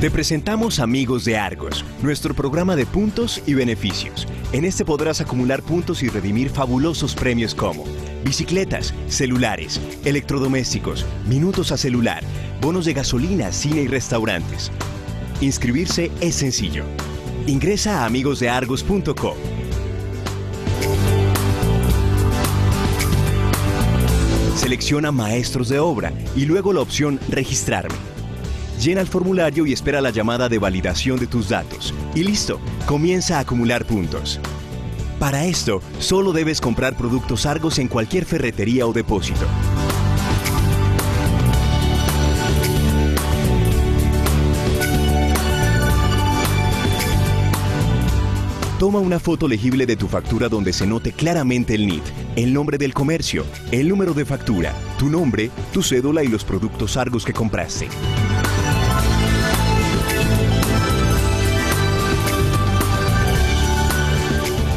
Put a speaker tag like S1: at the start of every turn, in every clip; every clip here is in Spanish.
S1: Te presentamos Amigos de Argos, nuestro programa de puntos y beneficios. En este podrás acumular puntos y redimir fabulosos premios como bicicletas, celulares, electrodomésticos, minutos a celular, bonos de gasolina, cine y restaurantes. Inscribirse es sencillo. Ingresa a amigosdeargos.com. Selecciona Maestros de Obra y luego la opción Registrarme. Llena el formulario y espera la llamada de validación de tus datos. Y listo, comienza a acumular puntos. Para esto, solo debes comprar productos Argos en cualquier ferretería o depósito. Toma una foto legible de tu factura donde se note claramente el NIT, el nombre del comercio, el número de factura, tu nombre, tu cédula y los productos Argos que compraste.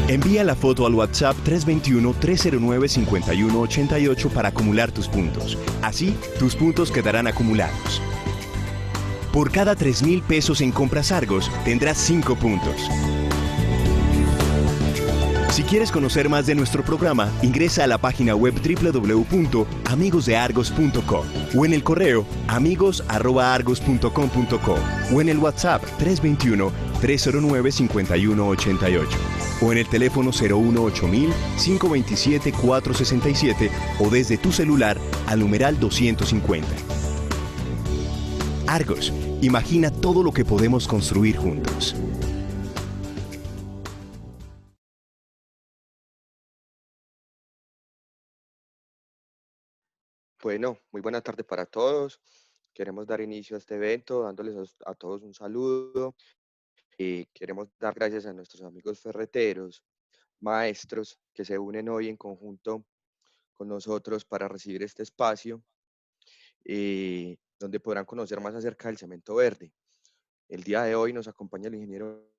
S1: Envía la foto al WhatsApp 321-309-5188 para acumular tus puntos. Así, tus puntos quedarán acumulados. Por cada 3,000 pesos en compras Argos, tendrás 5 puntos. Si quieres conocer más de nuestro programa, ingresa a la página web www.amigosdeargos.com o en el correo amigos@argos.com.co o en el WhatsApp 321-309-5188 o en el teléfono 018-527-467 o desde tu celular al numeral 250. Argos, imagina todo lo que podemos construir juntos.
S2: Bueno, muy buena tarde para todos. Queremos dar inicio a este evento dándoles a todos un saludo y queremos dar gracias a nuestros amigos ferreteros, maestros que se unen hoy en conjunto con nosotros para recibir este espacio donde podrán conocer más acerca del cemento verde. El día de hoy nos acompaña el ingeniero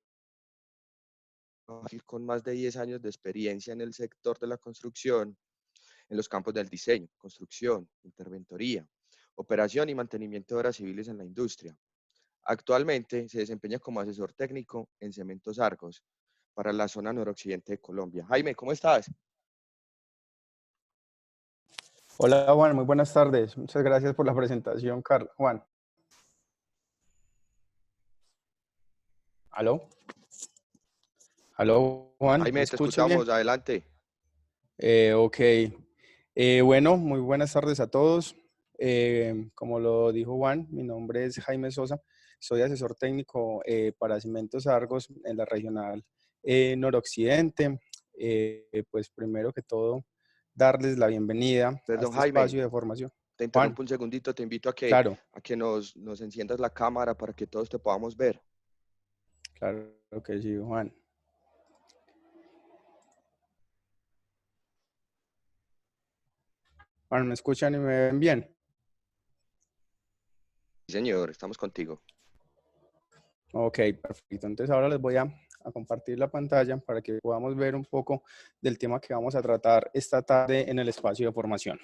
S2: con más de 10 años de experiencia en el sector de la construcción, en los campos del diseño, construcción, interventoría, operación y mantenimiento de obras civiles en la industria. Actualmente se desempeña como asesor técnico en Cementos Argos para la zona noroccidente de Colombia. Jaime, ¿cómo estás?
S3: Hola Juan, muy buenas tardes. Muchas gracias por la presentación, Juan. ¿Aló? ¿Aló, Juan? ¿Me
S2: Jaime, te
S3: escuchas bien?
S2: escuchamos, adelante.
S3: Ok. Bueno, muy buenas tardes a todos. Como lo dijo Juan, mi nombre es Jaime Sosa. Soy asesor técnico para Cementos Argos en la regional noroccidente. Pues primero que todo, darles la bienvenida a
S2: Perdón,
S3: este
S2: Jaime,
S3: espacio de formación.
S2: te
S3: Juan,
S2: interrumpo un segundito, te invito
S3: claro,
S2: a que nos enciendas la cámara para que todos te podamos ver.
S3: claro que sí, Juan. Juan, ¿me escuchan y me ven bien?
S2: Sí, señor, estamos contigo.
S3: Ok, perfecto. Entonces ahora les voy a compartir la pantalla para que podamos ver un poco del tema que vamos a tratar esta tarde en el espacio de formación.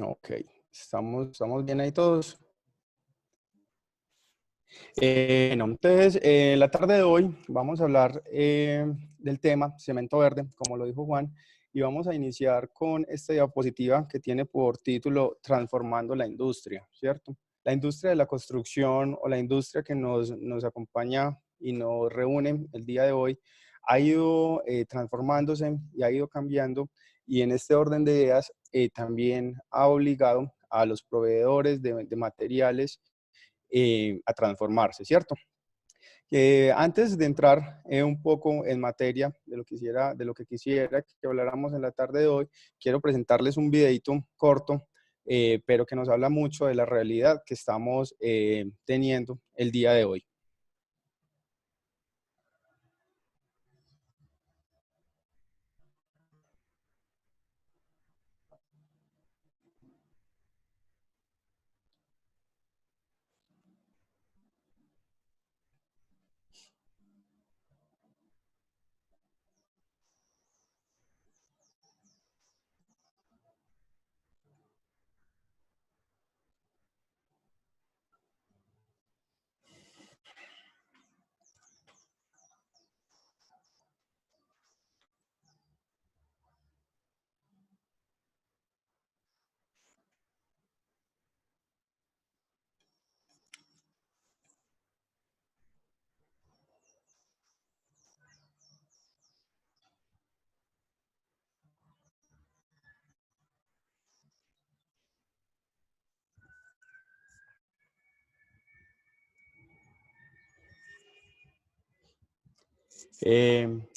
S3: Ok, estamos bien ahí todos. No, entonces, la tarde de hoy vamos a hablar del tema cemento verde, como lo dijo Juan, y vamos a iniciar con esta diapositiva que tiene por título Transformando la industria, ¿cierto? La industria de la construcción o la industria que nos acompaña y nos reúne el día de hoy ha ido transformándose y ha ido cambiando, y en este orden de ideas también ha obligado a los proveedores de materiales a transformarse, ¿cierto? Antes de entrar un poco en materia de lo que quisiera que habláramos en la tarde de hoy, quiero presentarles un videito corto, pero que nos habla mucho de la realidad que estamos teniendo el día de hoy.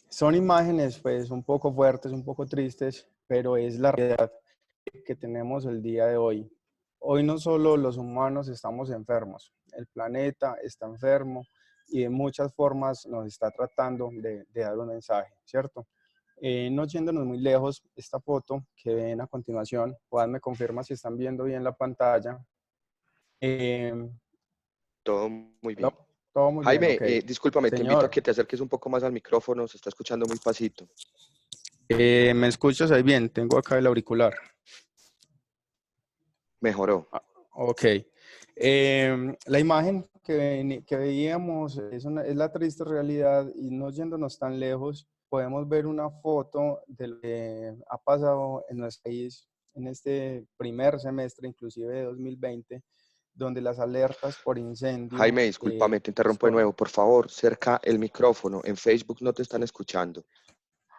S3: Son imágenes pues un poco fuertes, un poco tristes, pero es la realidad que tenemos el día de hoy. Hoy no solo los humanos estamos enfermos, el planeta está enfermo y de muchas formas nos está tratando de dar un mensaje, ¿cierto? No yéndonos muy lejos, esta foto que ven a continuación, Juan me confirma si están viendo bien la pantalla. Eh,
S2: Todo muy
S3: ¿Hello?
S2: bien.
S3: Todo muy bien,
S2: Jaime,
S3: ok.
S2: discúlpame, te invito a
S3: Señor,
S2: que te acerques un poco más al micrófono, se está escuchando muy pasito.
S3: ¿me escuchas ahí bien? Tengo acá el auricular.
S2: Mejoró.
S3: Ah, ok. La imagen que veíamos es la triste realidad y no yéndonos tan lejos, podemos ver una foto de lo que ha pasado en nuestro país en este primer semestre, inclusive de 2020, donde las alertas por incendio
S2: Jaime, discúlpame, te interrumpo de
S3: son...
S2: nuevo. Por favor, cerca el micrófono. En Facebook no te están escuchando.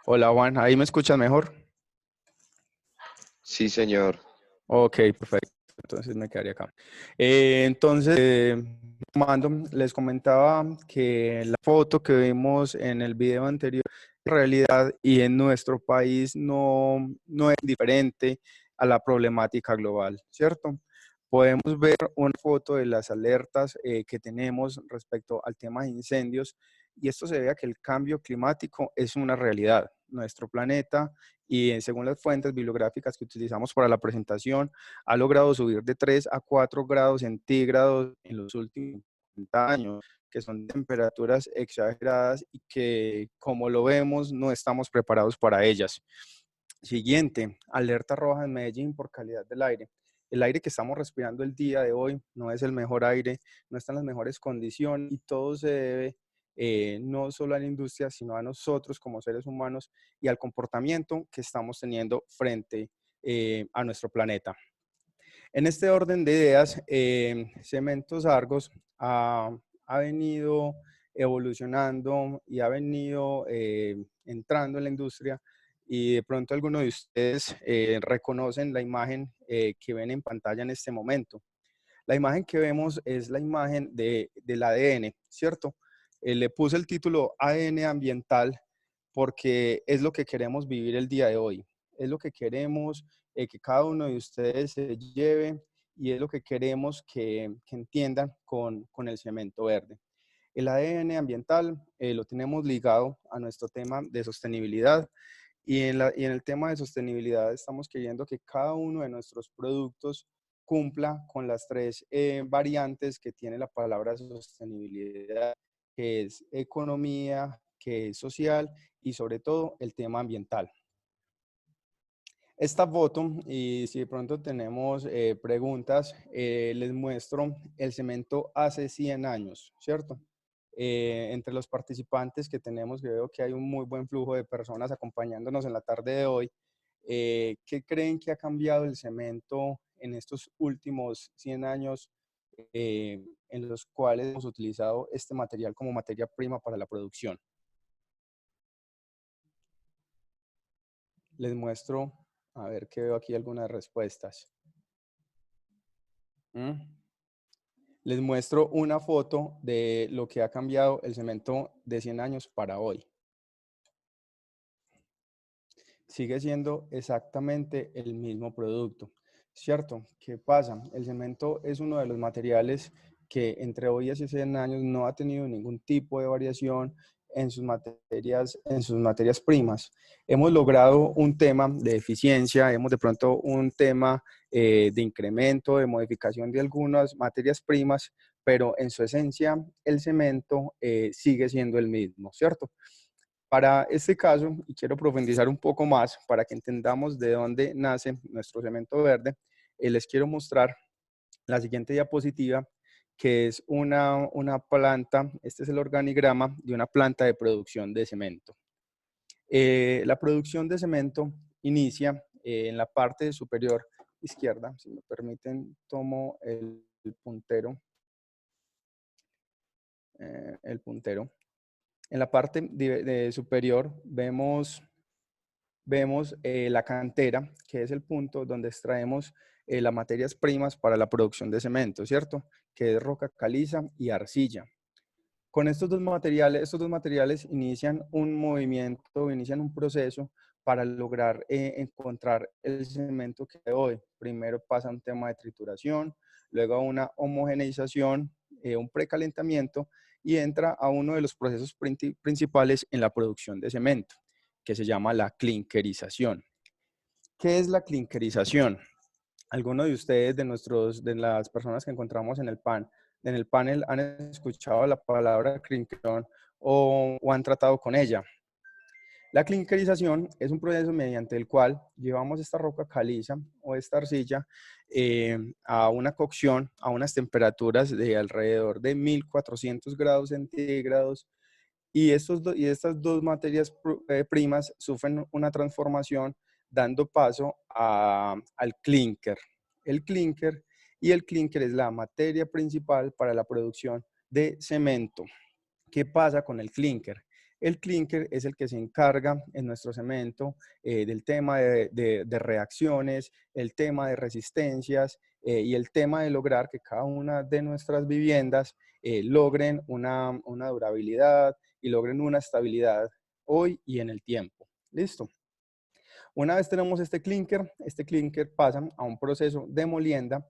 S3: Hola Juan, ¿ahí me escuchas mejor?
S2: Sí, señor.
S3: Ok, perfecto. Entonces me quedaría acá. Tomando, les comentaba que la foto que vimos en el video anterior, en realidad y en nuestro país no es diferente a la problemática global, ¿cierto? Podemos ver una foto de las alertas que tenemos respecto al tema de incendios y esto se debe a que el cambio climático es una realidad. Nuestro planeta y según las fuentes bibliográficas que utilizamos para la presentación, ha logrado subir de 3 a 4 grados centígrados en los últimos 50 años, que son temperaturas exageradas y que, como lo vemos, no estamos preparados para ellas. Siguiente, alerta roja en Medellín por calidad del aire. El aire que estamos respirando el día de hoy no es el mejor aire, no está en las mejores condiciones y todo se debe no solo a la industria, sino a nosotros como seres humanos y al comportamiento que estamos teniendo frente a nuestro planeta. En este orden de ideas, Cementos Argos ha venido evolucionando y ha venido entrando en la industria y de pronto algunos de ustedes reconocen la imagen que ven en pantalla en este momento. La imagen que vemos es la imagen del ADN, ¿cierto? Le puse el título ADN ambiental porque es lo que queremos vivir el día de hoy. Es lo que queremos que cada uno de ustedes se lleve y es lo que queremos que entiendan con el cemento verde. El ADN ambiental lo tenemos ligado a nuestro tema de sostenibilidad y en el tema de sostenibilidad estamos queriendo que cada uno de nuestros productos cumpla con las tres variantes que tiene la palabra sostenibilidad, que es economía, que es social y sobre todo el tema ambiental. Esta foto, y si de pronto tenemos preguntas, les muestro el cemento hace 100 años, ¿cierto? Entre los participantes que tenemos, que veo que hay un muy buen flujo de personas acompañándonos en la tarde de hoy. ¿Qué creen que ha cambiado el cemento en estos últimos 100 años en los cuales hemos utilizado este material como materia prima para la producción? Les muestro, a ver que veo aquí algunas respuestas. Les muestro una foto de lo que ha cambiado el cemento de 100 años para hoy. Sigue siendo exactamente el mismo producto, ¿cierto? ¿Qué pasa? El cemento es uno de los materiales que entre hoy y hace 100 años no ha tenido ningún tipo de variación en sus materias primas. Hemos logrado un tema de eficiencia, hemos de pronto un tema de incremento, de modificación de algunas materias primas, pero en su esencia el cemento sigue siendo el mismo, ¿cierto? Para este caso, y quiero profundizar un poco más para que entendamos de dónde nace nuestro cemento verde, les quiero mostrar la siguiente diapositiva, que es una planta, este es el organigrama de una planta de producción de cemento. La producción de cemento inicia en la parte superior izquierda, si me permiten, tomo el puntero. En la parte superior vemos la cantera, que es el punto donde extraemos las materias primas para la producción de cemento, ¿cierto? Que es roca caliza y arcilla. Con estos dos materiales inician un movimiento, inician un proceso para lograr encontrar el cemento que hoy. Primero pasa un tema de trituración, luego a una homogeneización, un precalentamiento y entra a uno de los procesos principales en la producción de cemento, que se llama la clinkerización. ¿Qué es la clinkerización? ¿Alguno de ustedes, de las personas que encontramos en el panel, han escuchado la palabra clinkerización o han tratado con ella? La clinkerización es un proceso mediante el cual llevamos esta roca caliza o esta arcilla a una cocción a unas temperaturas de alrededor de 1400 grados centígrados y estas dos materias primas sufren una transformación dando paso al clinker. El clinker es la materia principal para la producción de cemento. ¿Qué pasa con el clinker? El clinker es el que se encarga en nuestro cemento del tema de reacciones, el tema de resistencias y el tema de lograr que cada una de nuestras viviendas logren una durabilidad y logren una estabilidad hoy y en el tiempo. ¿Listo? Una vez tenemos este clinker pasa a un proceso de molienda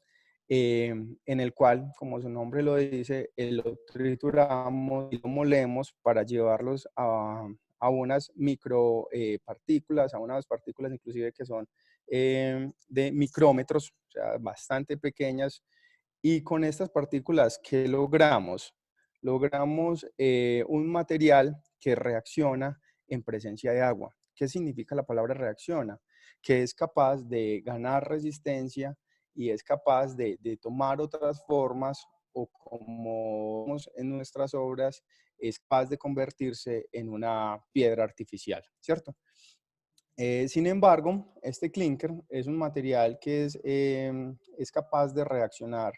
S3: en el cual, como su nombre lo dice, lo trituramos y lo molemos para llevarlos a unas micropartículas, a unas partículas inclusive que son de micrómetros, o sea, bastante pequeñas. Y con estas partículas, ¿qué logramos? Logramos un material que reacciona en presencia de agua. ¿Qué significa la palabra reacciona? Que es capaz de ganar resistencia y es capaz de tomar otras formas o como vemos en nuestras obras, es capaz de convertirse en una piedra artificial, ¿cierto? Sin embargo, este clinker es un material que es capaz de reaccionar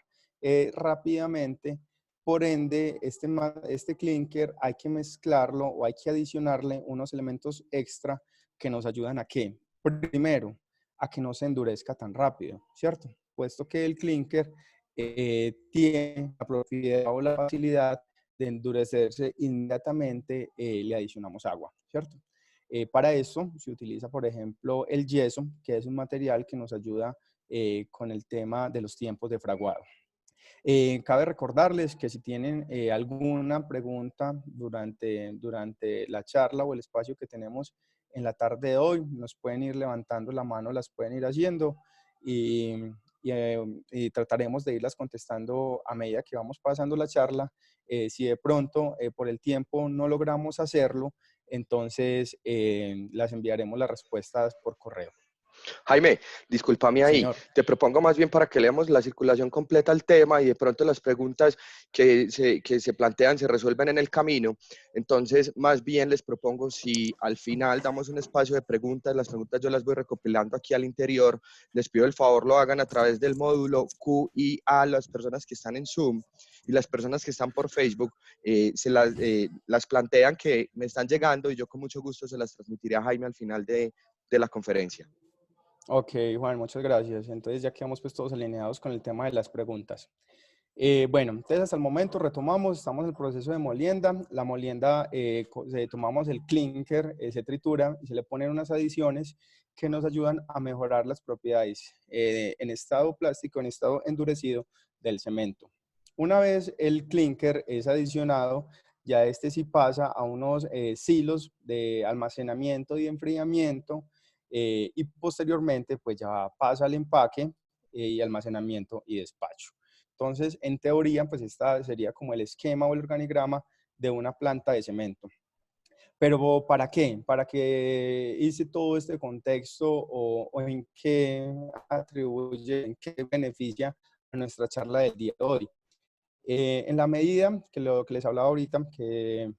S3: rápidamente. Por ende, este clinker hay que mezclarlo o hay que adicionarle unos elementos extra que nos ayudan a ¿qué? Primero, a que no se endurezca tan rápido, ¿cierto? Puesto que el clinker tiene la propiedad o la facilidad de endurecerse inmediatamente, le adicionamos agua, ¿cierto? Para eso se utiliza, por ejemplo, el yeso, que es un material que nos ayuda con el tema de los tiempos de fraguado. Cabe recordarles que si tienen alguna pregunta durante la charla o el espacio que tenemos en la tarde de hoy, nos pueden ir levantando la mano, las pueden ir haciendo y trataremos de irlas contestando a medida que vamos pasando la charla. Si de pronto por el tiempo no logramos hacerlo, entonces las enviaremos las respuestas por correo.
S2: Jaime, discúlpame ahí.
S3: Señor.
S2: Te propongo más bien para que leamos la circulación completa al tema y de pronto las preguntas que se plantean se resuelven en el camino. Entonces, más bien les propongo si al final damos un espacio de preguntas, las preguntas yo las voy recopilando aquí al interior. Les pido el favor lo hagan a través del módulo Q y a las personas que están en Zoom y las personas que están por Facebook las plantean que me están llegando y yo con mucho gusto se las transmitiré a Jaime al final de la conferencia.
S3: Ok, Juan, muchas gracias. Entonces ya quedamos pues todos alineados con el tema de las preguntas. Bueno, entonces hasta el momento retomamos, estamos en el proceso de molienda. La molienda, tomamos el clinker, se tritura y se le ponen unas adiciones que nos ayudan a mejorar las propiedades en estado plástico, en estado endurecido del cemento. Una vez el clinker es adicionado, ya este sí pasa a unos silos de almacenamiento y enfriamiento y posteriormente pues ya pasa al empaque y almacenamiento y despacho. Entonces, en teoría, pues esta sería como el esquema o el organigrama de una planta de cemento. Pero ¿para qué? ¿Para qué hice todo este contexto o en qué atribuye, en qué beneficia a nuestra charla del día de hoy? En la medida que lo que les hablaba ahorita, que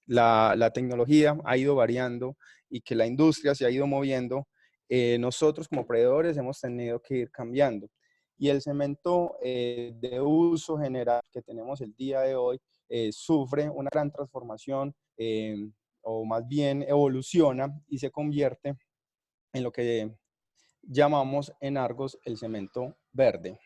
S3: la tecnología ha ido variando y que la industria se ha ido moviendo, nosotros como proveedores hemos tenido que ir cambiando. Y el cemento de uso general que tenemos el día de hoy sufre una gran transformación o más bien evoluciona y se convierte en lo que llamamos en Argos el cemento verde.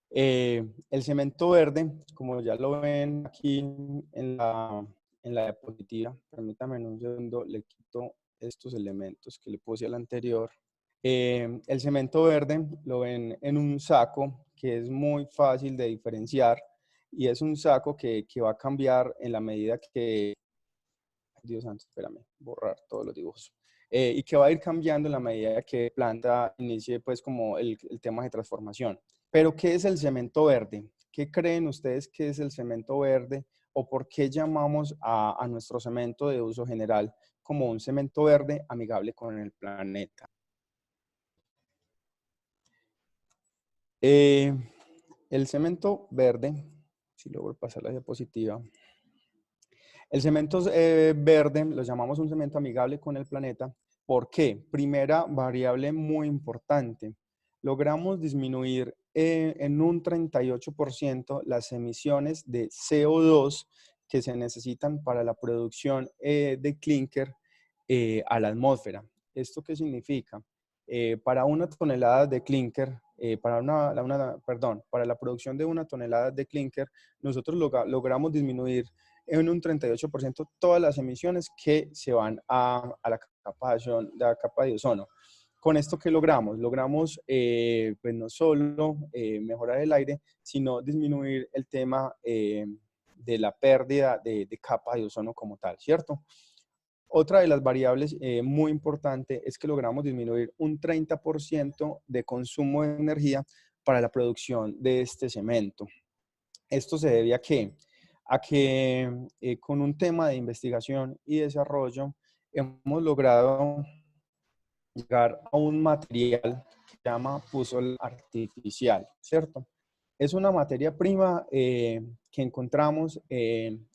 S3: El cemento verde, como ya lo ven aquí en la diapositiva, permítame un segundo, le quito estos elementos que le puse al anterior. El cemento verde lo ven en un saco que es muy fácil de diferenciar y es un saco que va a cambiar en la medida que, Dios santo, espérame, borrar todos los dibujos. Y que va a ir cambiando en la medida que planta inicie pues como el tema de transformación. Pero ¿qué es el cemento verde? ¿Qué creen ustedes que es el cemento verde o por qué llamamos a nuestro cemento de uso general como un cemento verde amigable con el planeta? El cemento verde, si logro pasar la diapositiva, el cemento verde lo llamamos un cemento amigable con el planeta. ¿Por qué? Primera variable muy importante. Logramos disminuir en un 38% las emisiones de CO2 que se necesitan para la producción de clinker a la atmósfera. ¿Esto qué significa? Para una tonelada de clinker, para la producción de una tonelada de clinker, nosotros logramos disminuir en un 38% todas las emisiones que se van a la capa de ozono. Con esto, ¿qué logramos? Logramos pues no solo mejorar el aire, sino disminuir el tema de la pérdida de capa de ozono como tal, ¿cierto? Otra de las variables muy importante es que logramos disminuir un 30% de consumo de energía para la producción de este cemento. Esto se debe a que con un tema de investigación y desarrollo hemos logrado llegar a un material que se llama pusol artificial, ¿cierto? Es una materia prima que encontramos en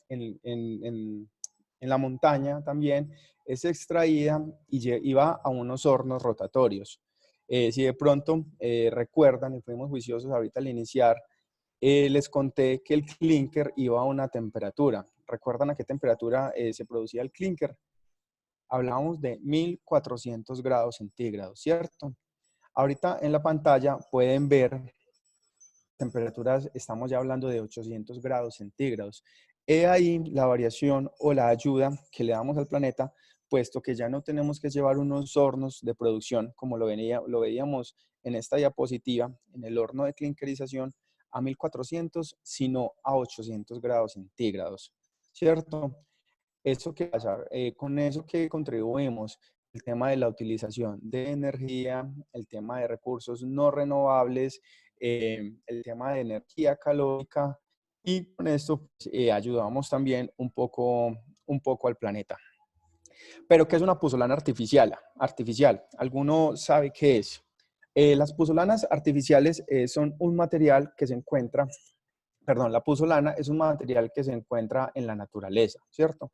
S3: la montaña también, es extraída y va a unos hornos rotatorios. Si de pronto recuerdan, y fuimos juiciosos ahorita al iniciar, les conté que el clinker iba a una temperatura. ¿Recuerdan a qué temperatura se producía el clinker? Hablamos de 1400 grados centígrados, ¿cierto? Ahorita en la pantalla pueden ver temperaturas, estamos ya hablando de 800 grados centígrados. He ahí la variación o la ayuda que le damos al planeta, puesto que ya no tenemos que llevar unos hornos de producción, como lo veíamos en esta diapositiva, en el horno de clinkerización, a 1400, sino a 800 grados centígrados, ¿cierto? ¿Eso qué pasa? Con eso que contribuimos, el tema de la utilización de energía, el tema de recursos no renovables, el tema de energía calórica y con esto pues, ayudamos también un poco al planeta. Pero ¿qué es una puzzolana artificial? ¿Alguno sabe qué es? Las puzzolanas artificiales son un material que se encuentra, la puzzolana es un material que se encuentra en la naturaleza, ¿cierto?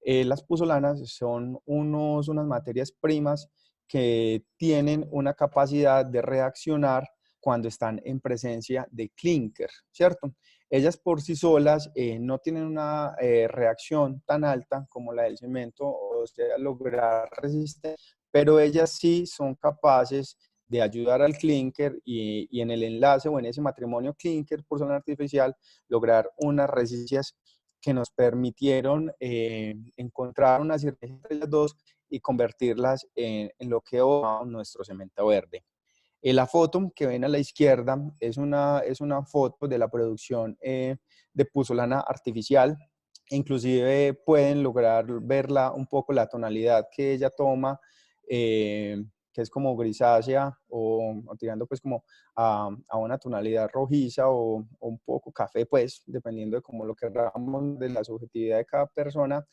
S3: Las puzzolanas son unas materias primas que tienen una capacidad de reaccionar cuando están en presencia de clinker, ¿cierto? Ellas por sí solas no tienen una reacción tan alta como la del cemento, o sea, lograr resistir, pero ellas sí son capaces de ayudar al clinker y en el enlace o en ese matrimonio clinker puzzolana artificial lograr unas resistencias que nos permitieron encontrar una sinergia entre las dos y convertirlas en lo que hoy llamamos nuestro cemento verde. La foto que ven a la izquierda es una foto de la producción de puzzolana artificial. Inclusive pueden lograr verla un poco la tonalidad que ella toma, que es como grisácea o tirando pues como a una tonalidad rojiza o un poco café, pues, dependiendo de cómo lo queramos, de la subjetividad de cada persona,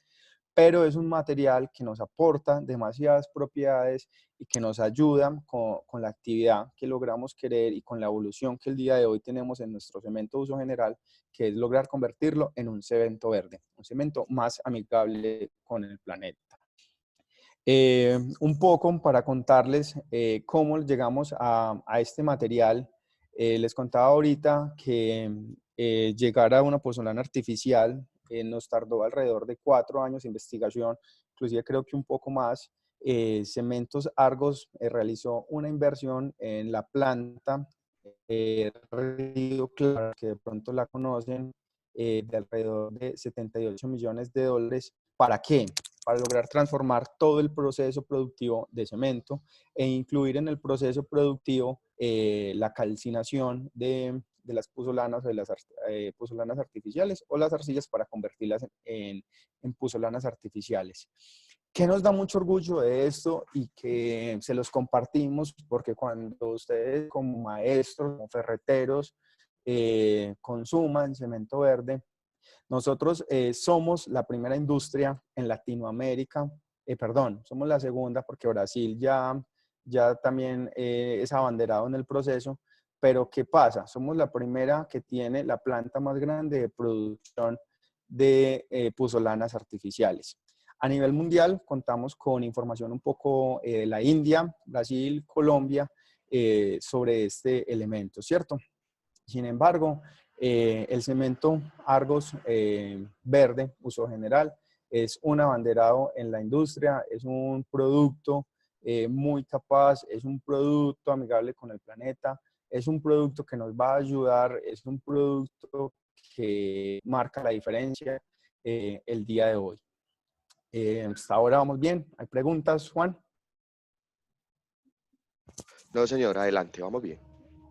S3: pero es un material que nos aporta demasiadas propiedades y que nos ayuda con la actividad que logramos querer y con la evolución que el día de hoy tenemos en nuestro cemento de uso general, que es lograr convertirlo en un cemento verde, un cemento más amigable con el planeta. Un poco para contarles cómo llegamos a este material. Les contaba ahorita que llegar a una puzzolana artificial nos tardó alrededor de 4 años de investigación, inclusive creo que un poco más. Cementos Argos realizó una inversión en la planta Río Claro, que de pronto la conocen, de alrededor de 78 millones de dólares. ¿Para qué? Para lograr transformar todo el proceso productivo de cemento e incluir en el proceso productivo la calcinación de las puzolanas o de las puzolanas artificiales o las arcillas para convertirlas en puzolanas artificiales. ¿Qué nos da mucho orgullo de esto y que se los compartimos? Porque cuando ustedes como maestros, como ferreteros, consuman cemento verde, nosotros somos la primera industria en Latinoamérica, perdón, somos la segunda porque Brasil ya también es abanderado en el proceso, pero ¿qué pasa? Somos la primera que tiene la planta más grande de producción de puzolanas artificiales. A nivel mundial contamos con información un poco de la India, Brasil, Colombia, sobre este elemento, ¿cierto? Sin embargo, el cemento Argos verde, uso general, es un abanderado en la industria, es un producto muy capaz, es un producto amigable con el planeta, es un producto que nos va a ayudar, es un producto que marca la diferencia el día de hoy. Hasta ahora vamos bien. ¿Hay preguntas, Juan?
S2: No, señor, adelante, vamos bien.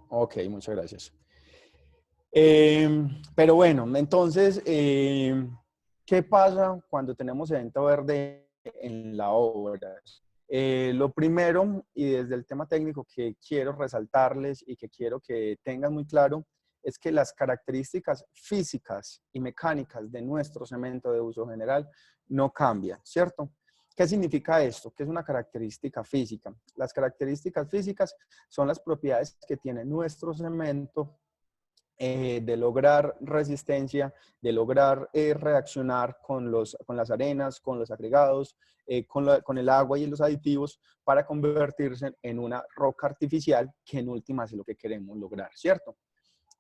S3: Ok, muchas gracias. Pero bueno, entonces, ¿qué pasa cuando tenemos cemento verde en la obra? Lo primero, y desde el tema técnico que quiero resaltarles y que quiero que tengan muy claro, es que las características físicas y mecánicas de nuestro cemento de uso general no cambian, ¿cierto? ¿Qué significa esto? ¿Qué es una característica física? Las características físicas son las propiedades que tiene nuestro cemento de lograr resistencia, de lograr reaccionar con las arenas, con los agregados, con el agua y los aditivos para convertirse en una roca artificial que en últimas es lo que queremos lograr, ¿cierto?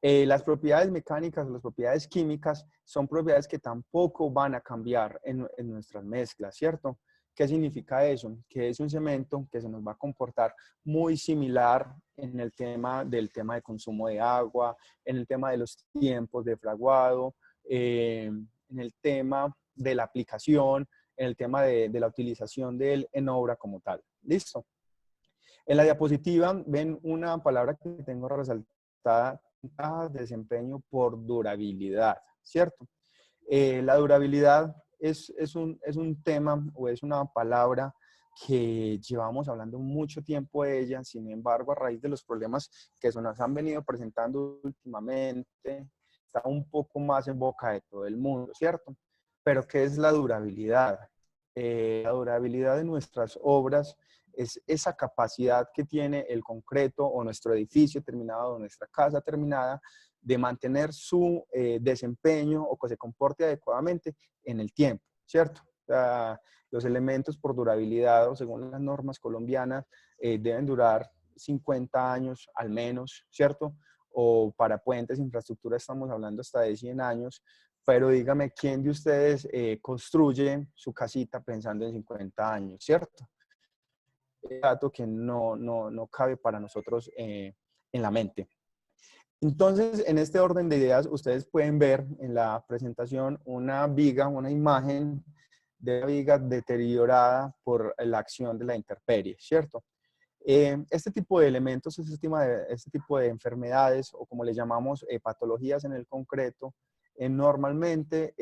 S3: Las propiedades mecánicas o las propiedades químicas son propiedades que tampoco van a cambiar en nuestras mezclas, ¿cierto? ¿Qué significa eso? Que es un cemento que se nos va a comportar muy similar en el tema de consumo de agua, en el tema de los tiempos de fraguado, en el tema de la aplicación, en el tema de la utilización de él en obra como tal. ¿Listo? En la diapositiva ven una palabra que tengo resaltada, ventajas de desempeño por durabilidad, ¿cierto? La durabilidad es un tema o es una palabra que llevamos hablando mucho tiempo de ella, sin embargo, a raíz de los problemas que se nos han venido presentando últimamente, está un poco más en boca de todo el mundo, ¿cierto? Pero ¿qué es la durabilidad? La durabilidad de nuestras obras es esa capacidad que tiene el concreto o nuestro edificio terminado o nuestra casa terminada de mantener su desempeño o que se comporte adecuadamente en el tiempo, ¿cierto? O sea, los elementos por durabilidad o según las normas colombianas deben durar 50 años al menos, ¿cierto? O para puentes, infraestructura estamos hablando hasta de 100 años, pero dígame, ¿quién de ustedes construye su casita pensando en 50 años, ¿cierto? Dato que no cabe para nosotros en la mente. Entonces, en este orden de ideas, ustedes pueden ver en la presentación una viga, una imagen de la viga deteriorada por la acción de la intemperie, ¿cierto? Este tipo de elementos, este tipo de enfermedades, o como le llamamos patologías en el concreto, normalmente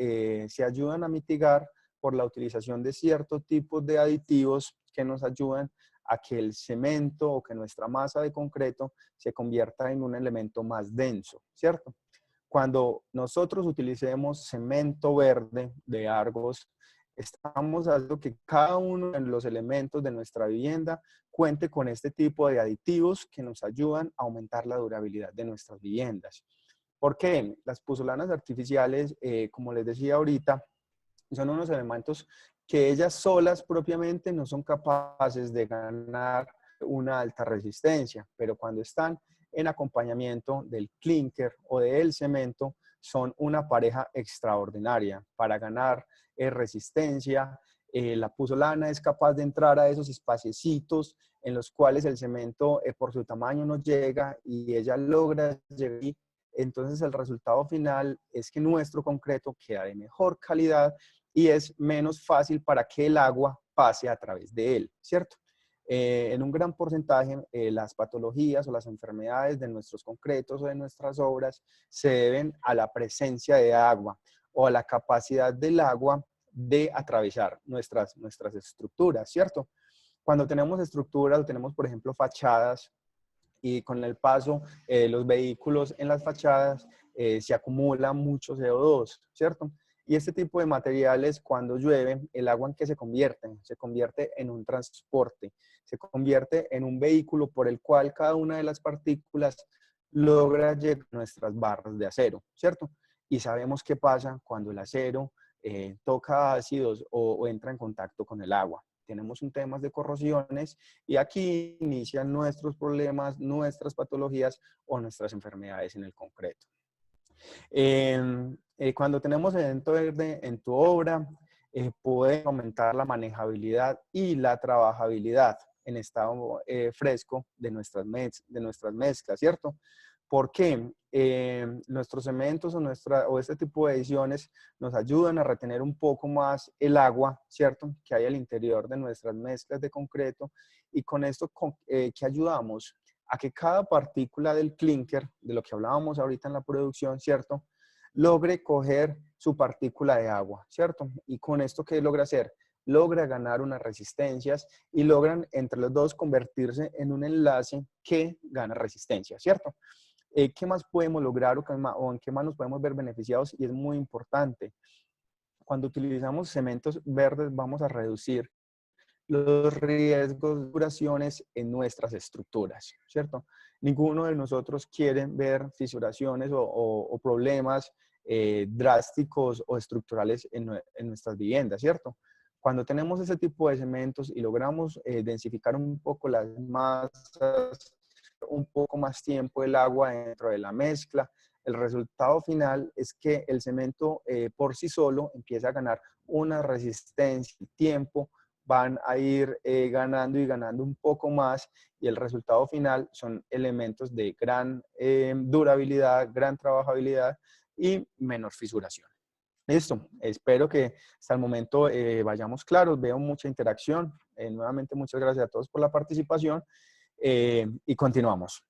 S3: se ayudan a mitigar por la utilización de ciertos tipos de aditivos que nos ayudan a que el cemento o que nuestra masa de concreto se convierta en un elemento más denso, ¿cierto? Cuando nosotros utilicemos cemento verde de Argos, estamos haciendo que cada uno de los elementos de nuestra vivienda cuente con este tipo de aditivos que nos ayudan a aumentar la durabilidad de nuestras viviendas. ¿Por qué? Las puzolanas artificiales, como les decía ahorita, son unos elementos que ellas solas propiamente no son capaces de ganar una alta resistencia, pero cuando están en acompañamiento del clinker o del cemento, son una pareja extraordinaria para ganar resistencia, la pusolana es capaz de entrar a esos espaciecitos en los cuales el cemento por su tamaño no llega y ella logra llegar ahí. Entonces el resultado final es que nuestro concreto queda de mejor calidad y es menos fácil para que el agua pase a través de él, ¿cierto? En un gran porcentaje, las patologías o las enfermedades de nuestros concretos o de nuestras obras se deben a la presencia de agua o a la capacidad del agua de atravesar nuestras estructuras, ¿cierto? Cuando tenemos estructuras, tenemos, por ejemplo, fachadas, y con el paso los vehículos en las fachadas se acumula mucho CO2, ¿cierto? Y este tipo de materiales, cuando llueve, el agua en que se convierte en un transporte, se convierte en un vehículo por el cual cada una de las partículas logra llegar a nuestras barras de acero, ¿cierto? Y sabemos qué pasa cuando el acero toca ácidos o entra en contacto con el agua. Tenemos un tema de corrosiones y aquí inician nuestros problemas, nuestras patologías o nuestras enfermedades en el concreto. Cuando tenemos cemento verde en tu obra, puede aumentar la manejabilidad y la trabajabilidad en estado fresco de nuestras mezclas, ¿cierto? Porque nuestros cementos o este tipo de adiciones nos ayudan a retener un poco más el agua, ¿cierto? Que hay al interior de nuestras mezclas de concreto y con esto que ayudamos a que cada partícula del clinker, de lo que hablábamos ahorita en la producción, ¿cierto? Logre coger su partícula de agua, ¿cierto? Y con esto, ¿qué logra hacer? Logra ganar unas resistencias y logran entre los dos convertirse en un enlace que gana resistencia, ¿cierto? ¿Qué más podemos lograr o en qué más nos podemos ver beneficiados? Y es muy importante. Cuando utilizamos cementos verdes vamos a reducir los riesgos de duraciones en nuestras estructuras, ¿cierto? Ninguno de nosotros quiere ver fisuraciones o problemas drásticos o estructurales en nuestras viviendas, ¿cierto? Cuando tenemos ese tipo de cementos y logramos densificar un poco las masas, un poco más tiempo el agua dentro de la mezcla, el resultado final es que el cemento por sí solo empieza a ganar una resistencia y tiempo, van a ir ganando y ganando un poco más y el resultado final son elementos de gran durabilidad, gran trabajabilidad y menor fisuración. Listo, espero que hasta el momento vayamos claros, veo mucha interacción. Nuevamente muchas gracias a todos por la participación y continuamos.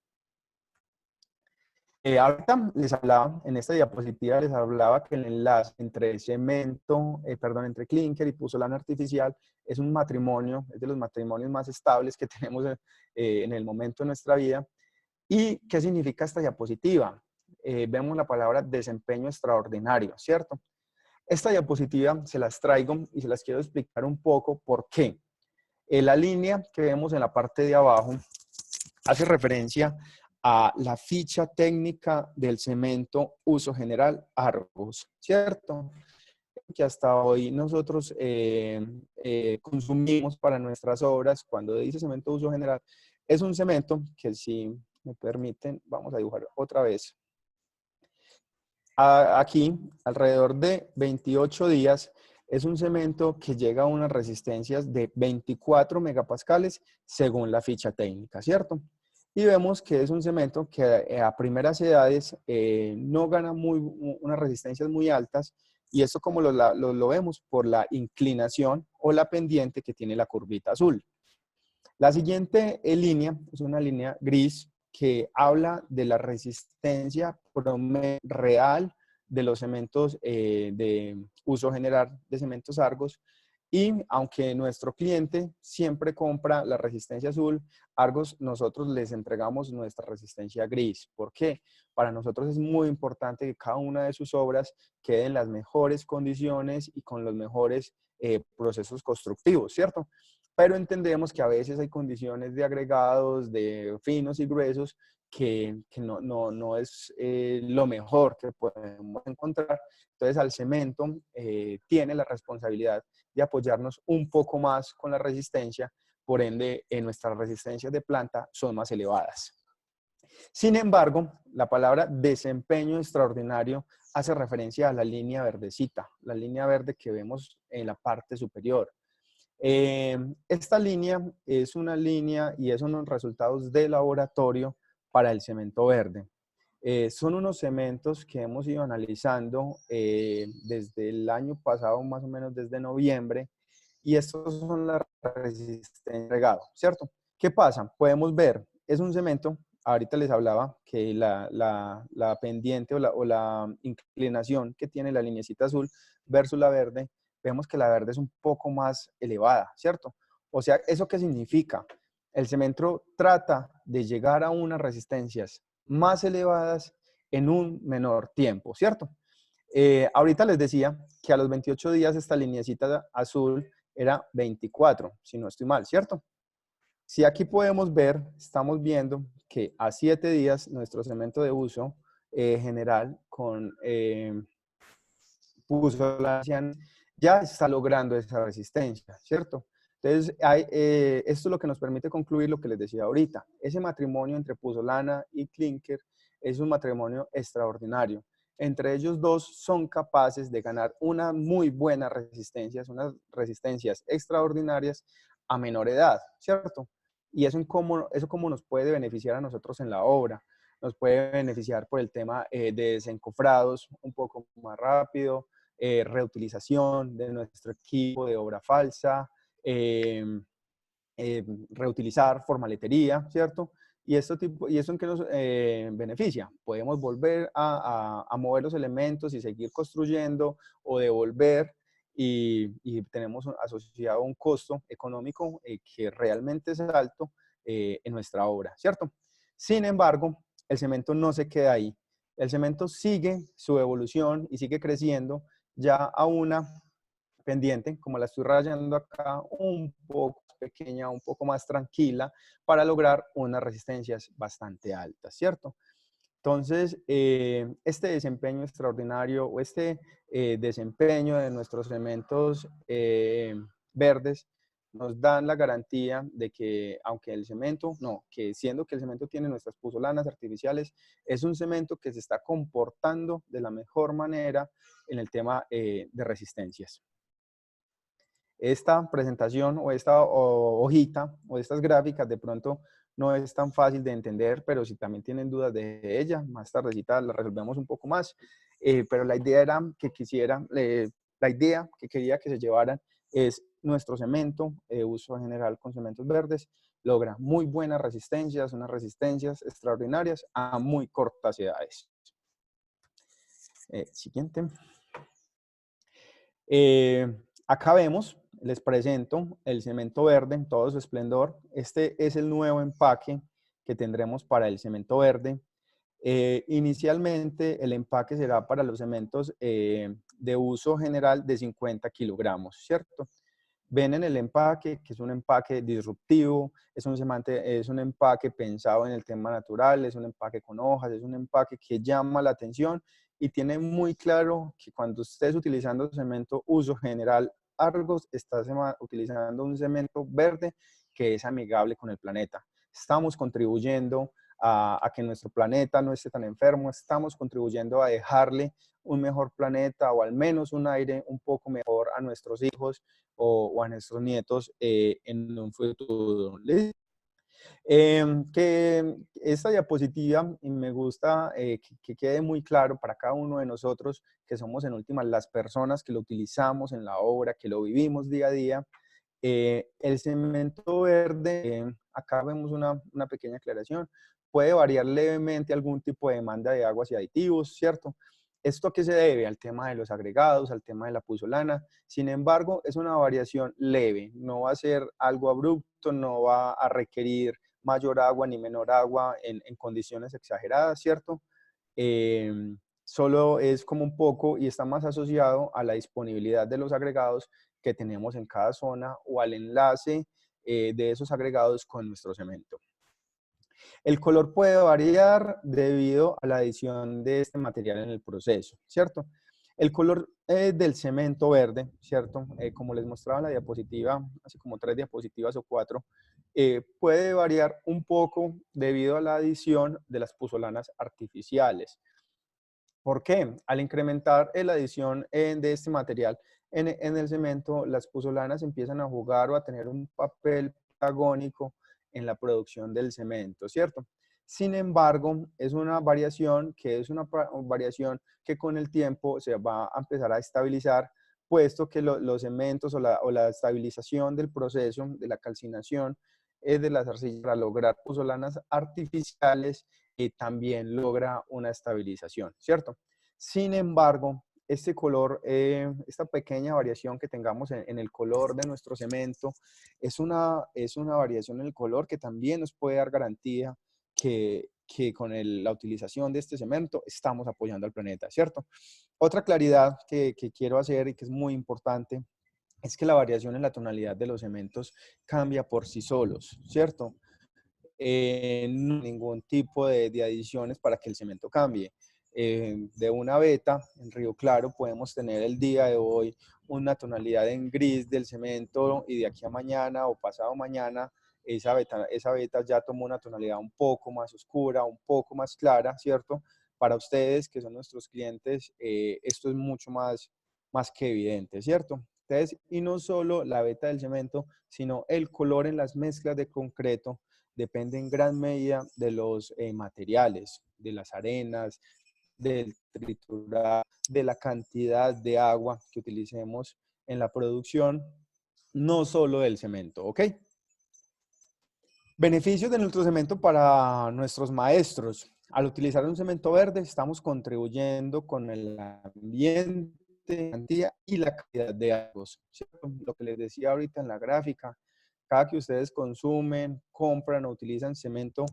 S3: Ahorita les hablaba, en esta diapositiva les hablaba que el enlace entre cemento, entre clinker y pusolana artificial es un matrimonio, es de los matrimonios más estables que tenemos en el momento de nuestra vida. ¿Y qué significa esta diapositiva? Vemos la palabra desempeño extraordinario, ¿cierto? Esta diapositiva se las traigo y se las quiero explicar un poco por qué. La línea que vemos en la parte de abajo hace referencia a la ficha técnica del cemento uso general Argos, ¿cierto? Que hasta hoy nosotros consumimos para nuestras obras. Cuando dice cemento uso general, es un cemento que, si me permiten, vamos a dibujar otra vez. Aquí, alrededor de 28 días, es un cemento que llega a unas resistencias de 24 megapascales según la ficha técnica, ¿cierto? Y vemos que es un cemento que a primeras edades no gana unas resistencias muy altas, y esto como lo vemos por la inclinación o la pendiente que tiene la curvita azul. La siguiente línea es una línea gris que habla de la resistencia promedio real de los cementos de uso general de cementos Argos. Y aunque nuestro cliente siempre compra la resistencia azul, Argos nosotros les entregamos nuestra resistencia gris. ¿Por qué? Para nosotros es muy importante que cada una de sus obras quede en las mejores condiciones y con los mejores procesos constructivos, ¿cierto? Pero entendemos que a veces hay condiciones de agregados, de finos y gruesos, que no es lo mejor que podemos encontrar. Entonces, al cemento tiene la responsabilidad de apoyarnos un poco más con la resistencia, por ende, nuestras resistencias de planta son más elevadas. Sin embargo, la palabra desempeño extraordinario hace referencia a la línea verdecita, la línea verde que vemos en la parte superior. Esta línea es una línea y es unos resultados de laboratorio para el cemento verde. Son unos cementos que hemos ido analizando desde el año pasado, más o menos desde noviembre, y estos son las resistencias de regado, ¿cierto? ¿Qué pasa? Podemos ver, es un cemento, ahorita les hablaba que la pendiente o la inclinación que tiene la linecita azul versus la verde, vemos que la verde es un poco más elevada, ¿cierto? O sea, ¿eso qué significa? El cemento trata de llegar a unas resistencias más elevadas en un menor tiempo, ¿cierto? Ahorita les decía que a los 28 días esta lineecita azul era 24, si no estoy mal, ¿cierto? Si aquí podemos ver, estamos viendo que a 7 días nuestro cemento de uso general con pozolana ya está logrando esa resistencia, ¿cierto? Entonces, esto es lo que nos permite concluir lo que les decía ahorita. Ese matrimonio entre pozolana y clinker es un matrimonio extraordinario. Entre ellos dos son capaces de ganar unas muy buenas resistencias, unas resistencias extraordinarias a menor edad, ¿cierto? Y eso cómo nos puede beneficiar a nosotros en la obra. Nos puede beneficiar por el tema de desencofrados un poco más rápido, reutilización de nuestro equipo de obra falsa, eh, reutilizar formaletería, ¿cierto? ¿Y esto en qué nos beneficia? Podemos volver a mover los elementos y seguir construyendo o devolver y tenemos asociado un costo económico que realmente es alto en nuestra obra, ¿cierto? Sin embargo, el cemento no se queda ahí. El cemento sigue su evolución y sigue creciendo ya a una pendiente, como la estoy rayando acá, un poco pequeña, un poco más tranquila, para lograr unas resistencias bastante altas, ¿cierto? Entonces, este desempeño extraordinario o este desempeño de nuestros cementos verdes nos dan la garantía de que, aunque el cemento, no, que siendo que el cemento tiene nuestras pozolanas artificiales, es un cemento que se está comportando de la mejor manera en el tema de resistencias. Esta presentación o esta hojita o estas gráficas de pronto no es tan fácil de entender, pero si también tienen dudas de ella, más tardecita la resolvemos un poco más. Pero la idea era que la idea que quería que se llevaran es nuestro cemento, uso general con cementos verdes, logra muy buenas resistencias, unas resistencias extraordinarias a muy cortas edades. Siguiente. Acá vemos, les presento el cemento verde en todo su esplendor. Este es el nuevo empaque que tendremos para el cemento verde. Inicialmente el empaque será para los cementos de uso general de 50 kilogramos, ¿cierto? Ven en el empaque que es un empaque disruptivo, es un empaque pensado en el tema natural, es un empaque con hojas, es un empaque que llama la atención y tiene muy claro que cuando estés utilizando cemento uso general Argos, estás utilizando un cemento verde que es amigable con el planeta. Estamos contribuyendo a que nuestro planeta no esté tan enfermo, estamos contribuyendo a dejarle un mejor planeta o al menos un aire un poco mejor a nuestros hijos o a nuestros nietos en un futuro. Que esta diapositiva, y me gusta que quede muy claro para cada uno de nosotros, que somos en últimas las personas que lo utilizamos en la obra, que lo vivimos día a día. El cemento verde, acá vemos una pequeña aclaración, puede variar levemente algún tipo de demanda de aguas y aditivos, ¿cierto? ¿Esto a qué se debe? Al tema de los agregados, al tema de la puzolana. Sin embargo, es una variación leve, no va a ser algo abrupto, no va a requerir mayor agua ni menor agua en condiciones exageradas, ¿cierto? Solo es como un poco y está más asociado a la disponibilidad de los agregados que tenemos en cada zona o al enlace de esos agregados con nuestro cemento. El color puede variar debido a la adición de este material en el proceso, ¿cierto? El color del cemento verde, ¿cierto? Como les mostraba en la diapositiva, hace como 3 diapositivas o 4, puede variar un poco debido a la adición de las pozolanas artificiales. ¿Por qué? Al incrementar la adición de este material, en el cemento, las puzolanas empiezan a jugar o a tener un papel protagónico en la producción del cemento, ¿cierto? Sin embargo, es una variación que con el tiempo se va a empezar a estabilizar, puesto que los cementos o la estabilización del proceso de la calcinación de las arcillas para lograr puzolanas artificiales también logra una estabilización, ¿cierto? Sin embargo, este color, esta pequeña variación que tengamos en el color de nuestro cemento, es una variación en el color que también nos puede dar garantía que con la utilización de este cemento estamos apoyando al planeta, ¿cierto? Otra claridad que quiero hacer y que es muy importante es que la variación en la tonalidad de los cementos cambia por sí solos, ¿cierto? No hay ningún tipo de adiciones para que el cemento cambie. De una beta en Río Claro podemos tener el día de hoy una tonalidad en gris del cemento y de aquí a mañana o pasado mañana esa beta ya tomó una tonalidad un poco más oscura, un poco más clara, ¿cierto? Para ustedes que son nuestros clientes, esto es mucho más que evidente, ¿cierto? Entonces, y no solo la beta del cemento, sino el color en las mezclas de concreto depende en gran medida de los materiales, de las arenas, del triturar, de la cantidad de agua que utilicemos en la producción, no solo del cemento, ¿ok? Beneficios de nuestro cemento para nuestros maestros. Al utilizar un cemento verde, estamos contribuyendo con el ambiente, la cantidad y la calidad de aguas. Lo que les decía ahorita en la gráfica, cada que ustedes consumen, compran o utilizan cemento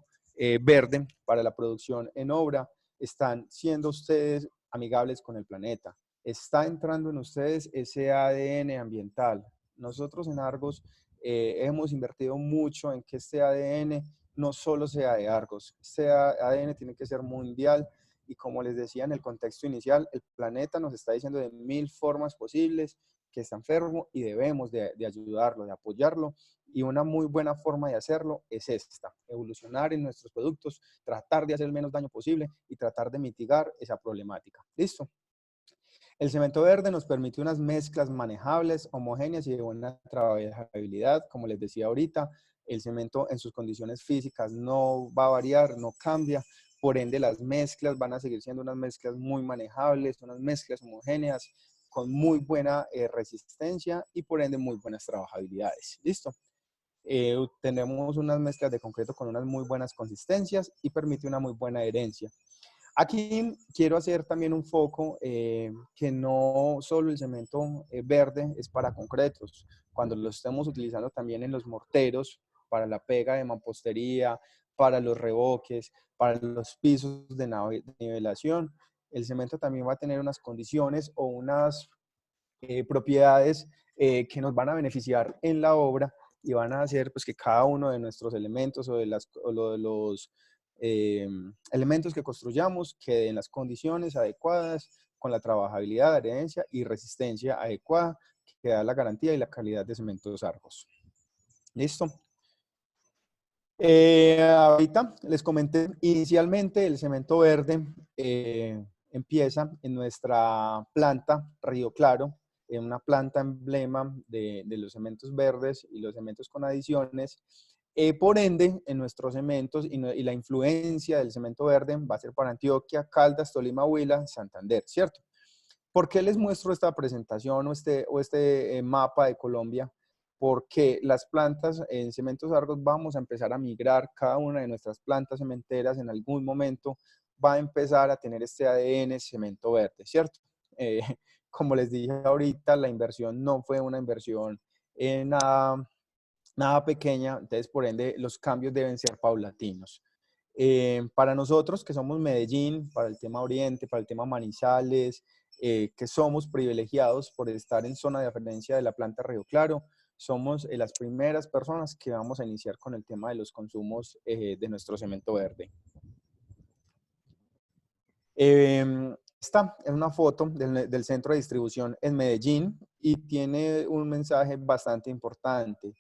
S3: verde para la producción en obra, están siendo ustedes amigables con el planeta. Está entrando en ustedes ese ADN ambiental. Nosotros en Argos hemos invertido mucho en que este ADN no solo sea de Argos, este ADN tiene que ser mundial y como les decía en el contexto inicial, el planeta nos está diciendo de 1000 formas posibles que está enfermo y debemos de ayudarlo, de apoyarlo y una muy buena forma de hacerlo es esta, evolucionar en nuestros productos, tratar de hacer el menos daño posible y tratar de mitigar esa problemática. ¿Listo? El cemento verde nos permite unas mezclas manejables, homogéneas y de buena trabajabilidad. Como les decía ahorita, el cemento en sus condiciones físicas no va a variar, no cambia. Por ende, las mezclas van a seguir siendo unas mezclas muy manejables, unas mezclas homogéneas, con muy buena resistencia y por ende muy buenas trabajabilidades. ¿Listo? Tenemos unas mezclas de concreto con unas muy buenas consistencias y permite una muy buena adherencia. Aquí quiero hacer también un foco que no solo el cemento verde es para concretos. Cuando lo estemos utilizando también en los morteros, para la pega de mampostería, para los revoques, para los pisos de nivelación, el cemento también va a tener unas condiciones o unas propiedades que nos van a beneficiar en la obra y van a hacer pues, que cada uno de nuestros elementos o de los elementos que construyamos quede en las condiciones adecuadas, con la trabajabilidad, adherencia y resistencia adecuada que da la garantía y la calidad de Cementos Argos. ¿Listo? Ahorita les comenté, inicialmente el cemento verde empieza en nuestra planta Río Claro, en una planta emblema de los cementos verdes y los cementos con adiciones. Por ende, en nuestros cementos y la influencia del cemento verde va a ser para Antioquia, Caldas, Tolima, Huila, Santander, ¿cierto? ¿Por qué les muestro esta presentación o este mapa de Colombia? Porque las plantas en Cementos Argos vamos a empezar a migrar, cada una de nuestras plantas cementeras en algún momento va a empezar a tener este ADN cemento verde, ¿cierto? Como les dije ahorita, la inversión no fue una inversión nada pequeña, entonces por ende los cambios deben ser paulatinos. Para nosotros que somos Medellín, para el tema Oriente, para el tema Manizales, que somos privilegiados por estar en zona de referencia de la planta Río Claro, somos las primeras personas que vamos a iniciar con el tema de los consumos de nuestro cemento verde. Esta es una foto del centro de distribución en Medellín y tiene un mensaje bastante importante.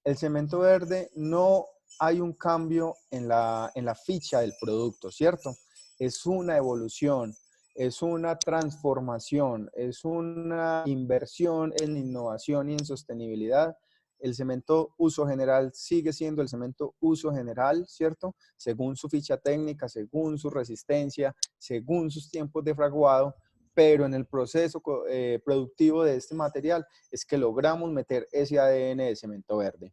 S3: El cemento verde no hay un cambio en la ficha del producto, ¿cierto? Es una evolución. es una transformación, es una inversión en innovación y en sostenibilidad. El cemento uso general sigue siendo el cemento uso general, ¿cierto? Según su ficha técnica, según su resistencia, según sus tiempos de fraguado, pero en el proceso productivo de este material es que logramos meter ese ADN de cemento verde.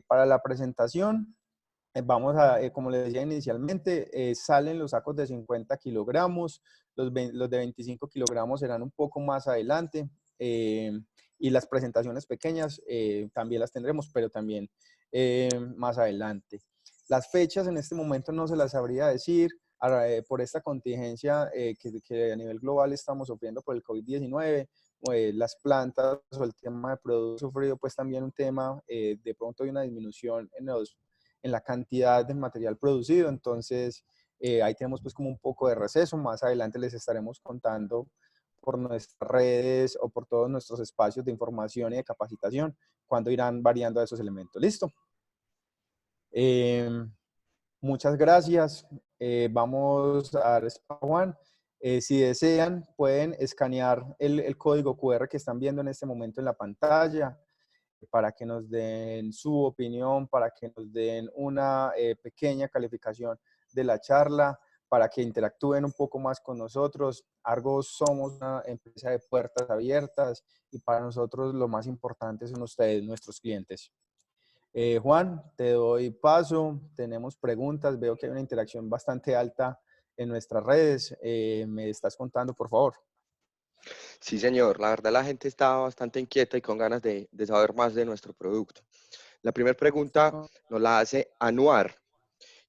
S3: Para la presentación, vamos a, como les decía inicialmente, salen los sacos de 50 kilogramos, los de 25 kilogramos serán un poco más adelante, y las presentaciones pequeñas también las tendremos, pero también más adelante. Las fechas en este momento no se las sabría decir por esta contingencia que a nivel global estamos sufriendo por el COVID-19. Las plantas o el tema de productos sufrido pues también un tema, de pronto hay una disminución en la cantidad de material producido, entonces ahí tenemos pues como un poco de receso. Más adelante les estaremos contando por nuestras redes o por todos nuestros espacios de información y de capacitación cuando irán variando esos elementos. ¿Listo? Muchas gracias. Vamos a dar espacio a Juan. Si desean, pueden escanear el código QR que están viendo en este momento en la pantalla para que nos den su opinión, para que nos den una pequeña calificación de la charla, para que interactúen un poco más con nosotros. Argos somos una empresa de puertas abiertas y para nosotros lo más importante son ustedes, nuestros clientes. Juan, te doy paso. Tenemos preguntas. Veo que hay una interacción bastante alta en nuestras redes. ¿Me estás contando, por favor?
S2: Sí, señor. La verdad, la gente está bastante inquieta y con ganas de saber más de nuestro producto. La primera pregunta nos la hace Anuar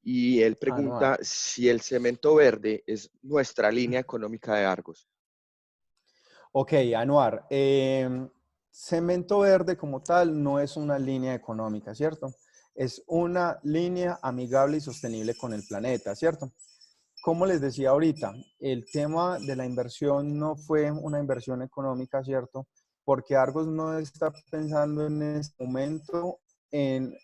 S2: y él
S3: Anuar.
S2: pregunta si el cemento verde es nuestra línea económica de Argos.
S3: Ok, Anuar. Cemento verde como tal no es una línea económica, ¿cierto? Es una línea amigable y sostenible con el planeta, ¿cierto? Como les decía ahorita, el tema de la inversión no fue una inversión económica, ¿cierto? Porque Argos no está pensando en este momento en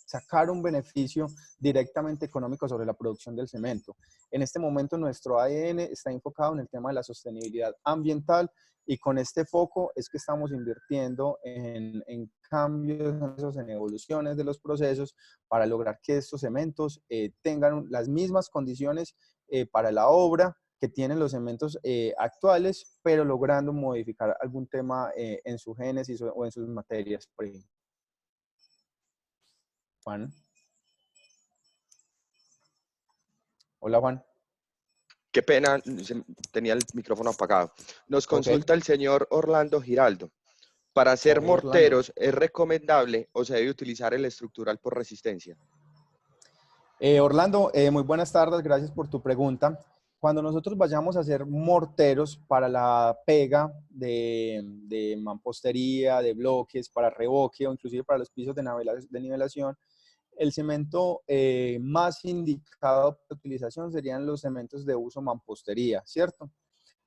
S3: sacar un beneficio directamente económico sobre la producción del cemento. En este momento nuestro ADN está enfocado en el tema de la sostenibilidad ambiental y con este foco es que estamos invirtiendo en cambios, en evoluciones de los procesos para lograr que estos cementos tengan las mismas condiciones para la obra que tienen los cementos actuales, pero logrando modificar algún tema en su génesis o en sus materias primas. Juan. Hola, Juan.
S2: Qué pena, tenía el micrófono apagado. Nos consulta el señor Orlando Giraldo. ¿Para hacer
S3: Orlando.
S2: morteros es recomendable o se debe utilizar el estructural por resistencia?
S3: Orlando, muy buenas tardes, gracias por tu pregunta. Cuando nosotros vayamos a hacer morteros para la pega de mampostería, de bloques, para revoque o inclusive para los pisos de nivelación, el cemento más indicado para utilización serían los cementos de uso mampostería, ¿cierto?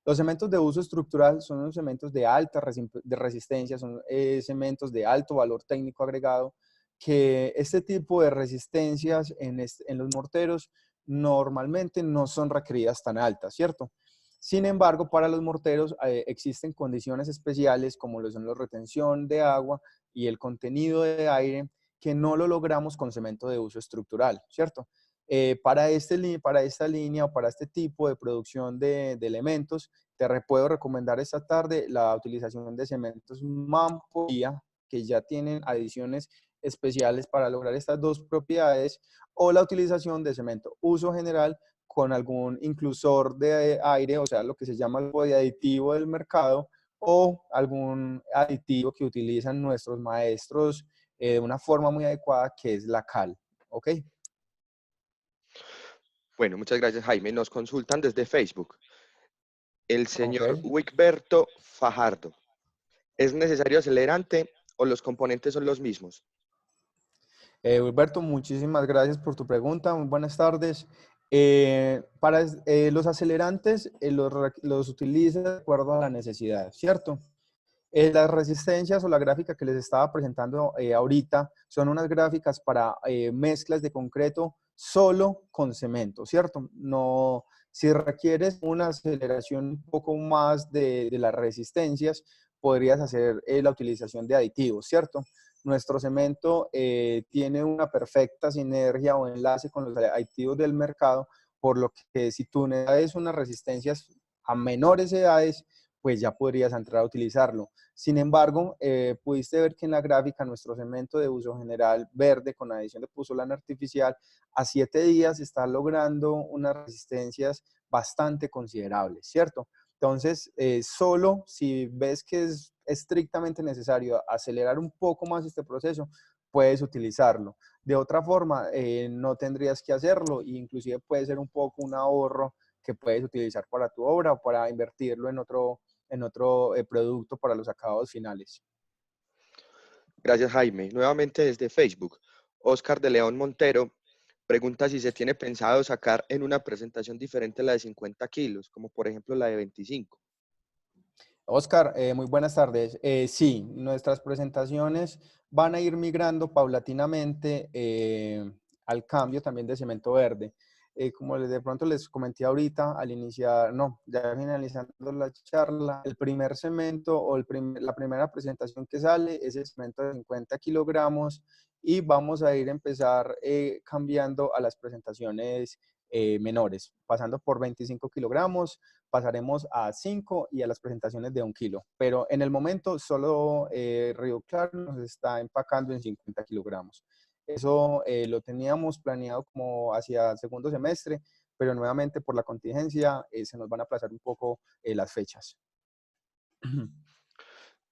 S3: Los cementos de uso estructural son unos cementos de alta resistencia, son cementos de alto valor técnico agregado, que este tipo de resistencias en los morteros normalmente no son requeridas tan altas, ¿cierto? Sin embargo, para los morteros existen condiciones especiales como lo son la retención de agua y el contenido de aire que no lo logramos con cemento de uso estructural, ¿cierto? Para esta línea o para este tipo de producción de elementos, puedo recomendar esta tarde la utilización de cementos mampostería, que ya tienen adiciones especiales para lograr estas dos propiedades, o la utilización de cemento uso general con algún inclusor de aire, o sea, lo que se llama el aditivo del mercado, o algún aditivo que utilizan nuestros maestros de una forma muy adecuada, que es la cal. ¿Ok?
S2: Bueno, muchas gracias, Jaime. Nos consultan desde Facebook. El señor
S3: Okay.
S2: Wigberto Fajardo. ¿Es necesario acelerante o los componentes son los mismos?
S3: Wilberto, muchísimas gracias por tu pregunta. Muy buenas tardes. Para los acelerantes los utiliza de acuerdo a la necesidad, ¿cierto? Las resistencias o la gráfica que les estaba presentando ahorita son unas gráficas para mezclas de concreto solo con cemento, ¿cierto? No Si requieres una aceleración un poco más de las resistencias, podrías hacer la utilización de aditivos, ¿cierto? Nuestro cemento tiene una perfecta sinergia o enlace con los aditivos del mercado, por lo que si tú necesitas unas resistencias a menores edades, pues ya podrías entrar a utilizarlo. Sin embargo, pudiste ver que en la gráfica nuestro cemento de uso general verde con adición de pozolana artificial a 7 días está logrando unas resistencias bastante considerables, ¿cierto? Entonces, solo si ves que es estrictamente necesario acelerar un poco más este proceso, puedes utilizarlo. De otra forma, no tendrías que hacerlo e inclusive puede ser un poco un ahorro que puedes utilizar para tu obra o para invertirlo en otro producto para los acabados finales.
S2: Gracias, Jaime. Nuevamente desde Facebook, Oscar de León Montero pregunta si se tiene pensado sacar en una presentación diferente la de 50 kilos, como por ejemplo la de 25.
S3: Oscar, muy buenas tardes. Sí, nuestras presentaciones van a ir migrando paulatinamente al cambio también de cemento verde. Como de pronto les comenté ahorita al iniciar, no, ya finalizando la charla, el primer cemento o la primera presentación que sale es el cemento de 50 kilogramos y vamos a ir a empezar cambiando a las presentaciones menores, pasando por 25 kilogramos, pasaremos a 5 y a las presentaciones de 1 kilo. Pero en el momento solo Río Claro nos está empacando en 50 kilogramos. Eso lo teníamos planeado como hacia el segundo semestre, pero nuevamente por la contingencia se nos van a aplazar un poco las fechas.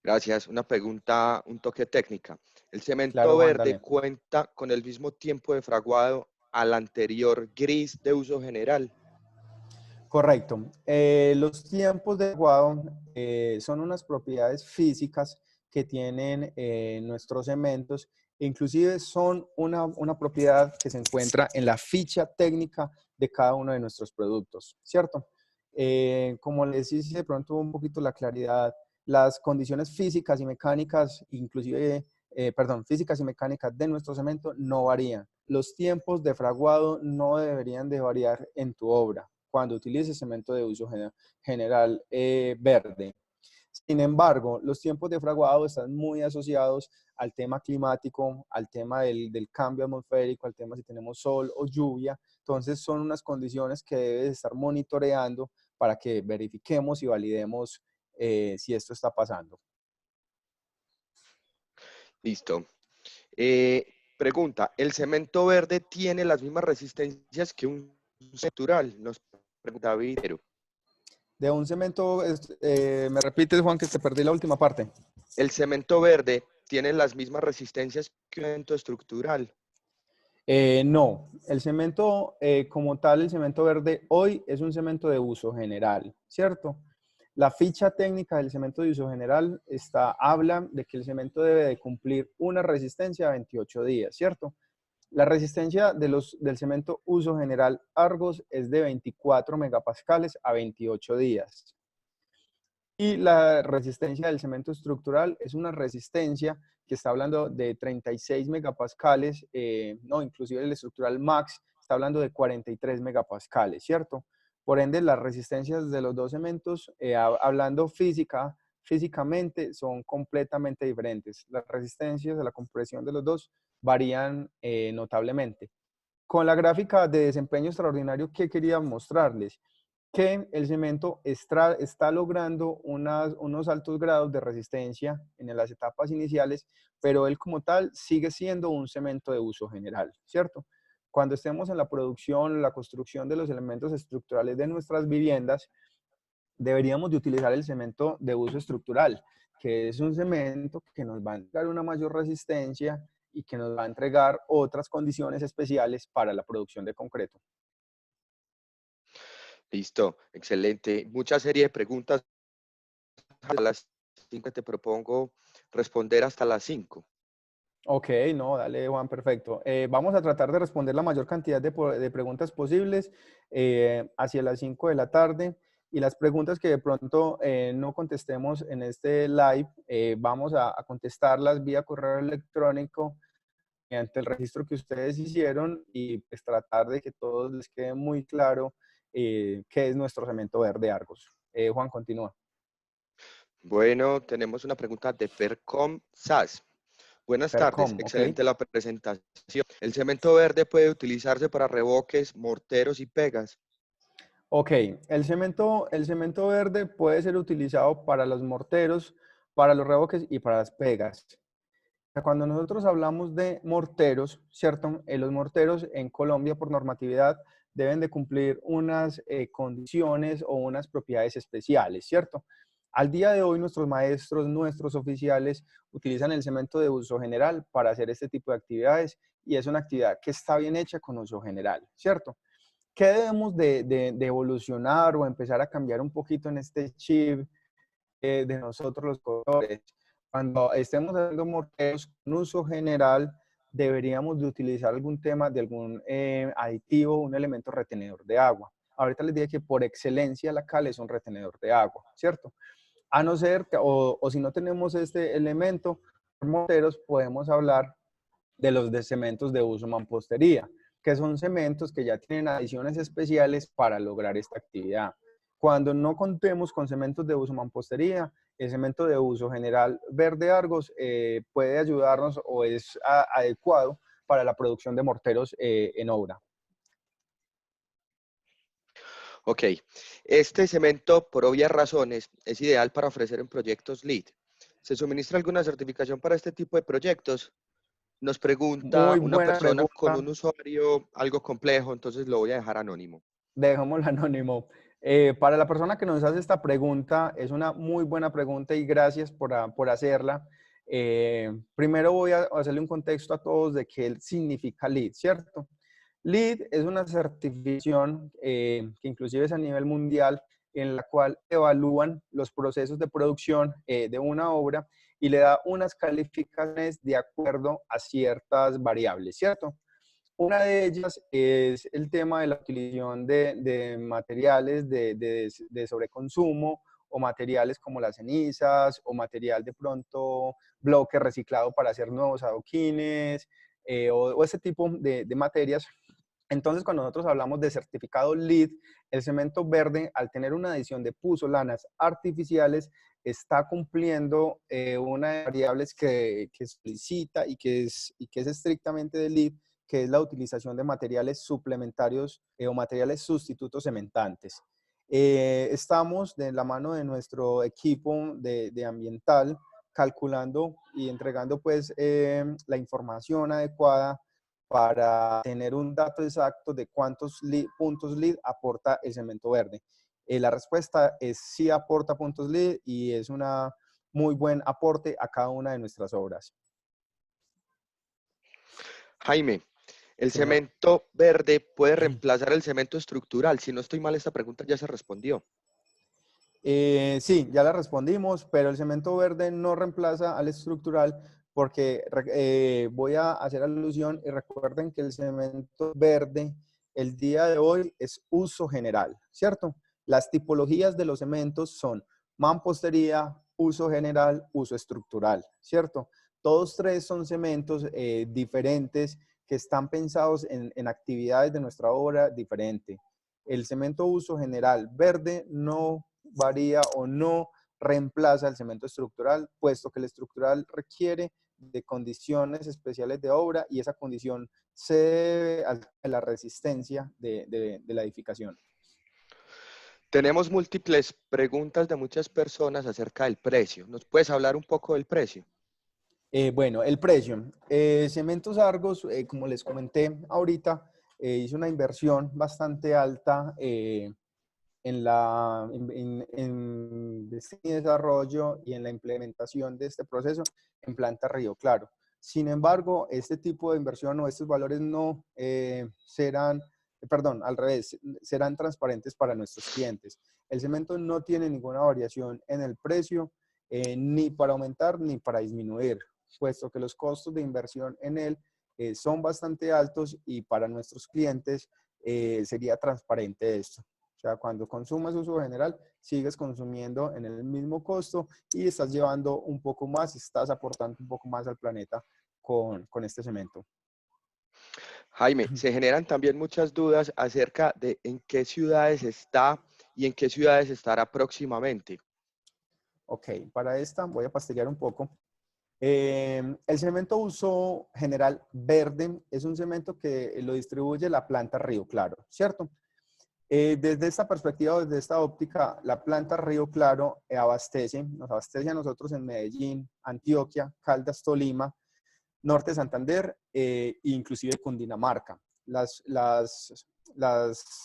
S2: Gracias. Una pregunta, un toque técnica. ¿El cemento
S3: Claro, Juan,
S2: verde
S3: dale.
S2: cuenta con el mismo tiempo de fraguado al anterior gris de uso general?
S3: Correcto. Los tiempos de aguado son unas propiedades físicas que tienen nuestros cementos. Inclusive son una propiedad que se encuentra en la ficha técnica de cada uno de nuestros productos, ¿cierto? Como les hice de pronto un poquito la claridad, las condiciones físicas y mecánicas, inclusive, físicas y mecánicas de nuestro cemento no varían. Los tiempos de fraguado no deberían de variar en tu obra cuando utilices cemento de uso general verde. Sin embargo, los tiempos de fraguado están muy asociados al tema climático, al tema del cambio atmosférico, al tema si tenemos sol o lluvia. Entonces, son unas condiciones que debes estar monitoreando para que verifiquemos y validemos si esto está pasando.
S2: Listo. Pregunta, ¿el cemento verde tiene las mismas resistencias que un natural? Nos pregunta Videro.
S3: De un cemento, me repites, Juan, que te perdí la última parte.
S2: ¿El cemento verde tiene las mismas resistencias que un cemento estructural?
S3: No, el cemento como tal, el cemento verde hoy es un cemento de uso general, ¿cierto? La ficha técnica del cemento de uso general habla de que el cemento debe de cumplir una resistencia a 28 días, ¿cierto? La resistencia del cemento uso general Argos es de 24 megapascales a 28 días. Y la resistencia del cemento estructural es una resistencia que está hablando de 36 megapascales, no, inclusive el estructural max está hablando de 43 megapascales, ¿cierto? Por ende, las resistencias de los dos cementos, hablando físicamente, son completamente diferentes. Las resistencias de la compresión de los dos varían notablemente. Con la gráfica de desempeño extraordinario, ¿qué quería mostrarles? Que el cemento está logrando unos altos grados de resistencia en las etapas iniciales, pero él como tal sigue siendo un cemento de uso general, ¿cierto? Cuando estemos en la producción, la construcción de los elementos estructurales de nuestras viviendas, deberíamos de utilizar el cemento de uso estructural, que es un cemento que nos va a entregar una mayor resistencia y que nos va a entregar otras condiciones especiales para la producción de concreto.
S2: Listo, excelente. Mucha serie de preguntas. A las 5 te propongo responder hasta las 5.
S3: Ok, no, dale, Juan, perfecto. Vamos a tratar de responder la mayor cantidad de preguntas posibles hacia las 5 de la tarde. Y las preguntas que de pronto no contestemos en este live, vamos a contestarlas vía correo electrónico mediante el registro que ustedes hicieron y pues tratar de que todos les quede muy claro qué es nuestro cemento verde Argos. Juan, continúa.
S2: Bueno, tenemos una pregunta de Percom SAS. Buenas tardes,
S3: Percom, ¿ok?
S2: excelente la presentación. ¿El cemento verde puede utilizarse para revoques, morteros y pegas?
S3: Ok, el cemento verde puede ser utilizado para los morteros, para los revoques y para las pegas. Cuando nosotros hablamos de morteros, ¿cierto? Los morteros en Colombia por normatividad deben de cumplir unas condiciones o unas propiedades especiales, ¿cierto? Al día de hoy nuestros maestros, nuestros oficiales utilizan el cemento de uso general para hacer este tipo de actividades y es una actividad que está bien hecha con uso general, ¿cierto? ¿Qué debemos de evolucionar o empezar a cambiar un poquito en este chip de nosotros los corredores? Cuando estemos haciendo morteros con uso general, deberíamos de utilizar algún tema de algún aditivo, un elemento retenedor de agua. Ahorita les dije que por excelencia la cal es un retenedor de agua, ¿cierto? A no ser, o si no tenemos este elemento, morteros podemos hablar de los de cementos de uso mampostería, que son cementos que ya tienen adiciones especiales para lograr esta actividad. Cuando no contemos con cementos de uso mampostería, el cemento de uso general verde Argos puede ayudarnos o es adecuado para la producción de morteros en obra.
S2: Ok, este cemento, por obvias razones, es ideal para ofrecer en proyectos LEED. ¿Se suministra alguna certificación para este tipo de proyectos? Nos pregunta
S3: Muy
S2: una
S3: buena
S2: persona con
S3: pregunta.
S2: un usuario algo complejo, entonces lo voy a dejar anónimo.
S3: Dejémoslo anónimo. Para la persona que nos hace esta pregunta, es una muy buena pregunta y gracias por hacerla. Primero voy a hacerle un contexto a todos de qué significa LEED, ¿cierto? LEED es una certificación que inclusive es a nivel mundial en la cual evalúan los procesos de producción de una obra y le da unas calificaciones de acuerdo a ciertas variables, ¿cierto? Una de ellas es el tema de la utilización de materiales de sobreconsumo o materiales como las cenizas o material de pronto bloque reciclado para hacer nuevos adoquines o ese tipo de materias. Entonces, cuando nosotros hablamos de certificado LEED, el cemento verde, al tener una adición de puzolanas artificiales, está cumpliendo una de las variables que solicita y que es estrictamente de LEED, que es la utilización de materiales suplementarios o materiales sustitutos cementantes. Estamos de la mano de nuestro equipo de ambiental calculando y entregando pues la información adecuada para tener un dato exacto de cuántos puntos LEED aporta el cemento verde. La respuesta es sí aporta puntos LEED y es una muy buen aporte a cada una de nuestras obras.
S2: Jaime, ¿el
S3: Señor.
S2: cemento verde puede reemplazar el cemento estructural? Si no estoy mal, esta pregunta ya se respondió.
S3: Sí, ya la respondimos, pero el cemento verde no reemplaza al estructural porque voy a hacer alusión y recuerden que el cemento verde el día de hoy es uso general, ¿cierto? Las tipologías de los cementos son mampostería, uso general, uso estructural, ¿cierto? Todos tres son cementos diferentes que están pensados en actividades de nuestra obra diferente. El cemento uso general verde no varía o no reemplaza el cemento estructural, puesto que el estructural requiere de condiciones especiales de obra y esa condición se debe a la resistencia de la edificación.
S2: Tenemos múltiples preguntas de muchas personas acerca del precio. ¿Nos puedes hablar un poco del precio?
S3: Bueno, el precio. Cementos Argos, como les comenté ahorita, hizo una inversión bastante alta en desarrollo y en la implementación de este proceso en Planta Río Claro. Sin embargo, este tipo de inversión o estos valores no serán, perdón, al revés, serán transparentes para nuestros clientes. El cemento no tiene ninguna variación en el precio, ni para aumentar ni para disminuir, puesto que los costos de inversión en él son bastante altos y para nuestros clientes sería transparente esto. O sea, cuando consumas uso general, sigues consumiendo en el mismo costo y estás llevando un poco más, estás aportando un poco más al planeta con este cemento.
S2: Jaime, se generan también muchas dudas acerca de en qué ciudades está y en qué ciudades estará próximamente.
S3: Ok, para esta voy a pastelar un poco. El cemento uso general verde es un cemento que lo distribuye la planta Río Claro, ¿cierto? Desde esta perspectiva, desde esta óptica, la planta Río Claro nos abastece a nosotros en Medellín, Antioquia, Caldas, Tolima, Norte de Santander e inclusive Cundinamarca. Las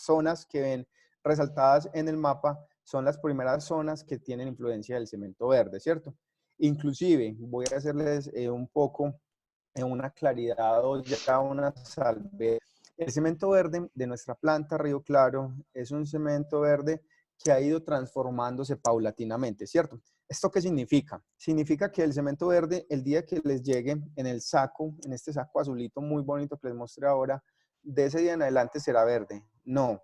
S3: zonas que ven resaltadas en el mapa son las primeras zonas que tienen influencia del cemento verde, ¿cierto? Inclusive, voy a hacerles un poco una claridad o ya una salve. El cemento verde de nuestra planta Río Claro es un cemento verde que ha ido transformándose paulatinamente, ¿cierto? ¿Esto qué significa? Significa que el cemento verde, el día que les llegue en el saco, en este saco azulito muy bonito que les mostré ahora, de ese día en adelante será verde. No.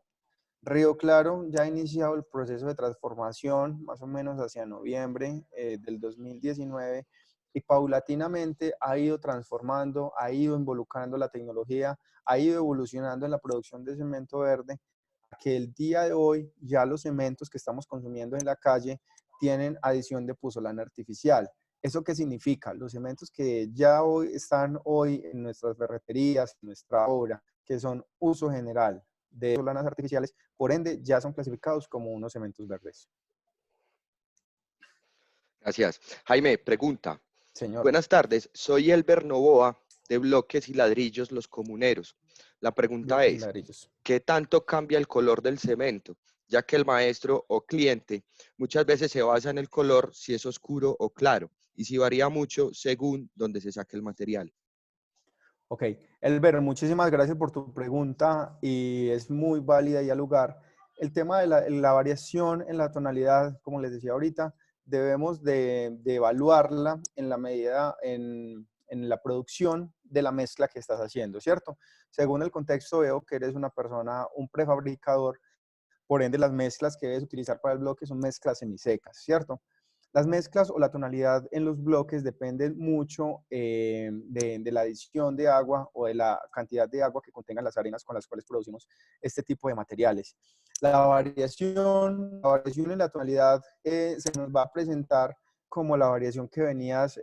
S3: Río Claro ya ha iniciado el proceso de transformación más o menos hacia noviembre del 2019 y paulatinamente ha ido transformando, ha ido involucrando la tecnología, ha ido evolucionando en la producción de cemento verde, que el día de hoy ya los cementos que estamos consumiendo en la calle tienen adición de puzolana artificial. ¿Eso qué significa? Los cementos que ya hoy están hoy en nuestras ferreterías, en nuestra obra, que son uso general de puzolanas artificiales, por ende ya son clasificados como unos cementos verdes.
S2: Gracias. Jaime, pregunta.
S3: Señor.
S2: Buenas tardes, soy Elber Novoa de Bloques y Ladrillos Los Comuneros. La pregunta
S3: Bloques y
S2: es,
S3: ladrillos.
S2: ¿qué tanto cambia el color del cemento? Ya que el maestro o cliente muchas veces se basa en el color si es oscuro o claro y si varía mucho según donde se saque el material.
S3: Ok, Elber, muchísimas gracias por tu pregunta y es muy válida y al lugar. El tema de la variación en la tonalidad, como les decía ahorita, debemos de evaluarla en la medida, en la producción de la mezcla que estás haciendo, ¿cierto? Según el contexto veo que eres una persona, un prefabricador, por ende las mezclas que debes utilizar para el bloque son mezclas semisecas, ¿cierto? Las mezclas o la tonalidad en los bloques dependen mucho de la adición de agua o de la cantidad de agua que contengan las arenas con las cuales producimos este tipo de materiales. La variación en la tonalidad se nos va a presentar como la variación que venías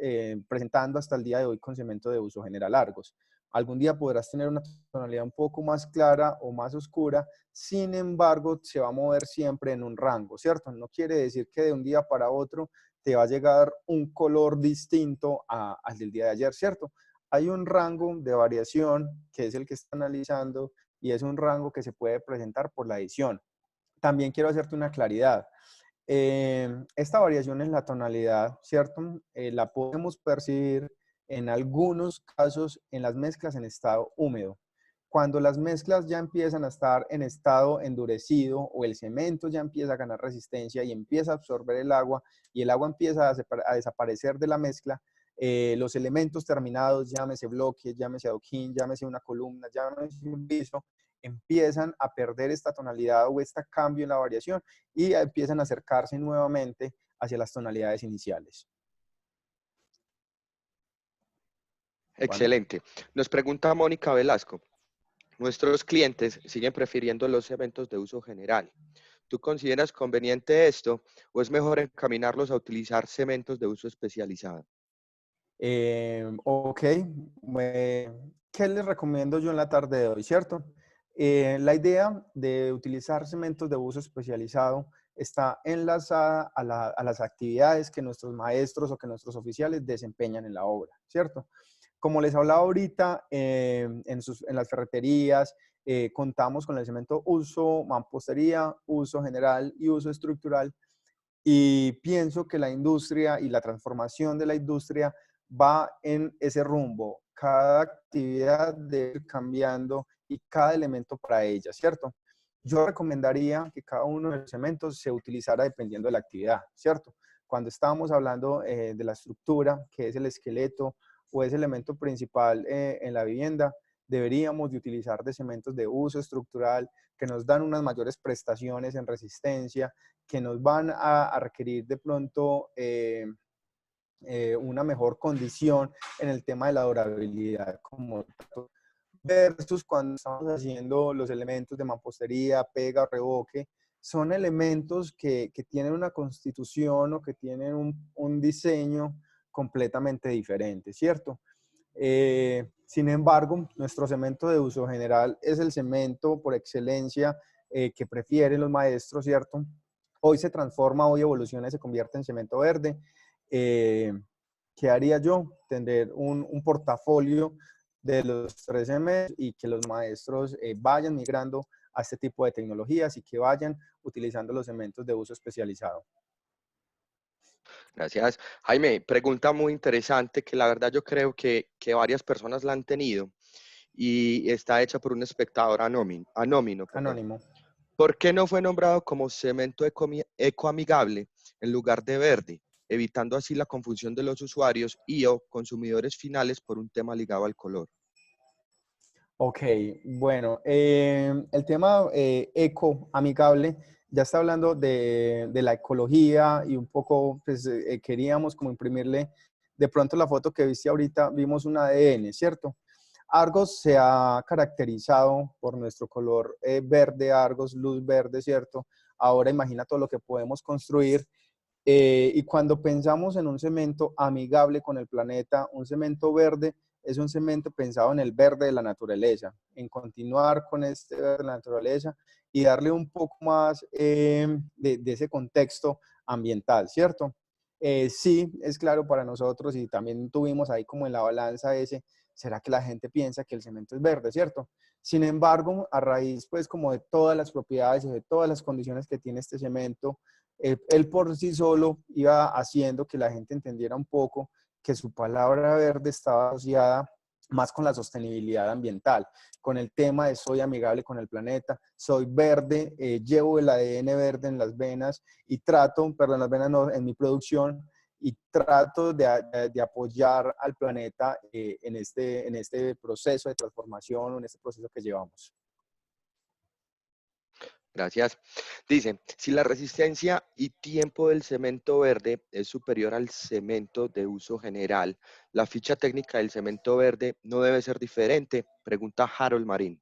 S3: presentando hasta el día de hoy con cemento de uso general Argos. Algún día podrás tener una tonalidad un poco más clara o más oscura, sin embargo, se va a mover siempre en un rango, ¿cierto? No quiere decir que de un día para otro te va a llegar un color distinto al del día de ayer, ¿cierto? Hay un rango de variación que es el que está analizando y es un rango que se puede presentar por la edición. También quiero hacerte una claridad. Esta variación en la tonalidad, ¿cierto? La podemos percibir en algunos casos en las mezclas en estado húmedo. Cuando las mezclas ya empiezan a estar en estado endurecido o el cemento ya empieza a ganar resistencia y empieza a absorber el agua y el agua empieza a desaparecer de la mezcla, los elementos terminados, llámese bloque, llámese adoquín, llámese una columna, llámese un piso, empiezan a perder esta tonalidad o este cambio en la variación y empiezan a acercarse nuevamente hacia las tonalidades iniciales. ¿Vale?
S2: Excelente. Nos pregunta Mónica Velasco. Nuestros clientes siguen prefiriendo los cementos de uso general. ¿Tú consideras conveniente esto o es mejor encaminarlos a utilizar cementos de uso especializado?
S3: Ok, ¿qué les recomiendo yo en la tarde de hoy, cierto? La idea de utilizar cementos de uso especializado está enlazada a las actividades que nuestros maestros o que nuestros oficiales desempeñan en la obra, ¿cierto? Como les hablaba ahorita, en las ferreterías contamos con el cemento uso mampostería, uso general y uso estructural, y pienso que la industria y la transformación de la industria va en ese rumbo. Cada actividad debe ir cambiando y cada elemento para ella, ¿cierto? Yo recomendaría que cada uno de los cementos se utilizara dependiendo de la actividad, ¿cierto? Cuando estábamos hablando de la estructura, que es el esqueleto o ese elemento principal en la vivienda, deberíamos de utilizar de cementos de uso estructural que nos dan unas mayores prestaciones en resistencia, que nos van a requerir de pronto una mejor condición en el tema de la durabilidad como versus cuando estamos haciendo los elementos de mampostería, pega, revoque, son elementos que tienen una constitución o que tienen un diseño completamente diferente, ¿cierto? Sin embargo, nuestro cemento de uso general es el cemento por excelencia que prefieren los maestros, ¿cierto? Hoy se transforma, hoy evoluciona y se convierte en cemento verde. Eh, ¿Qué haría yo? Tener un portafolio de los 3M y que los maestros vayan migrando a este tipo de tecnologías y que vayan utilizando los cementos de uso especializado.
S2: Gracias. Jaime, pregunta muy interesante que la verdad yo creo que varias personas la han tenido y está hecha por un espectador anónimo, perdón.
S3: Anónimo.
S2: ¿Por qué no fue nombrado como cemento ecoamigable en lugar de verde, evitando así la confusión de los usuarios y o consumidores finales por un tema ligado al color?
S3: Ok, bueno, el tema eco amigable ya está hablando de la ecología y un poco, pues queríamos como imprimirle de pronto la foto que viste ahorita, vimos un ADN, ¿cierto? Argos se ha caracterizado por nuestro color verde, Argos, luz verde, ¿cierto? Ahora imagina todo lo que podemos construir y cuando pensamos en un cemento amigable con el planeta, un cemento verde es un cemento pensado en el verde de la naturaleza, en continuar con este verde de la naturaleza y darle un poco más de ese contexto ambiental, ¿cierto? Sí, es claro para nosotros y también tuvimos ahí como en la balanza ese, ¿será que la gente piensa que el cemento es verde, ¿cierto? Sin embargo, a raíz pues como de todas las propiedades y de todas las condiciones que tiene este cemento, él por sí solo iba haciendo que la gente entendiera un poco que su palabra verde estaba asociada más con la sostenibilidad ambiental, con el tema de soy amigable con el planeta, soy verde, llevo el ADN verde en las venas y trato, perdón, las venas no, en mi producción y trato de apoyar al planeta en este proceso de transformación o en este proceso que llevamos.
S2: Gracias. Dice, si la resistencia y tiempo del cemento verde es superior al cemento de uso general, ¿la ficha técnica del cemento verde no debe ser diferente? Pregunta Harold Marín.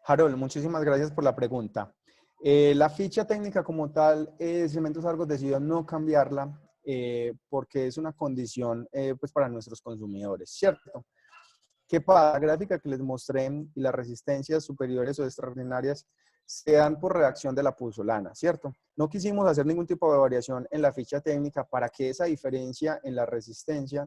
S3: Harold, muchísimas gracias por la pregunta. La ficha técnica como tal, Cementos Argos decidió no cambiarla porque es una condición pues para nuestros consumidores, ¿cierto? ¿Qué pasa? La gráfica que les mostré y las resistencias superiores o extraordinarias se dan por reacción de la puzzolana, ¿cierto? No quisimos hacer ningún tipo de variación en la ficha técnica para que esa diferencia en la resistencia,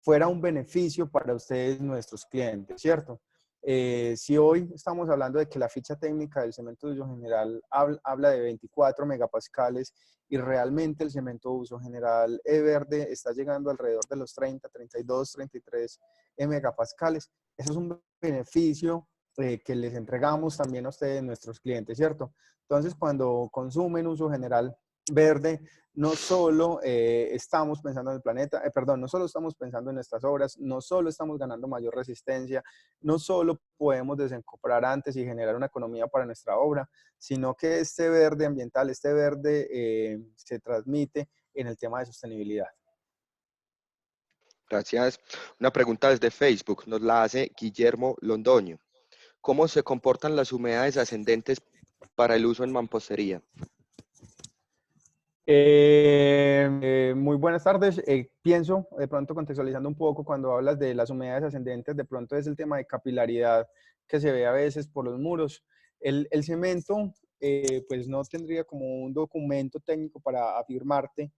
S3: fuera un beneficio para ustedes, nuestros clientes, ¿cierto? Si hoy estamos hablando de que la ficha técnica del cemento de uso general habla de 24 megapascales y realmente el cemento de uso general verde está llegando alrededor de los 30, 32, 33 megapascales. Eso es un beneficio que les entregamos también a ustedes, nuestros clientes, ¿cierto? Entonces, cuando consumen uso general verde, no solo estamos pensando en el planeta, perdón, no solo estamos pensando en nuestras obras, no solo estamos ganando mayor resistencia, no solo podemos desencoplar antes y generar una economía para nuestra obra, sino que este verde ambiental, este verde se transmite en el tema de sostenibilidad.
S2: Gracias. Una pregunta desde Facebook, nos la hace Guillermo Londoño. ¿Cómo se comportan las humedades ascendentes para el uso en mampostería?
S3: Muy buenas tardes. Pienso, de pronto contextualizando un poco, cuando hablas de las humedades ascendentes, de pronto es el tema de capilaridad que se ve a veces por los muros. El cemento, pues no tendría como un documento técnico para afirmarte,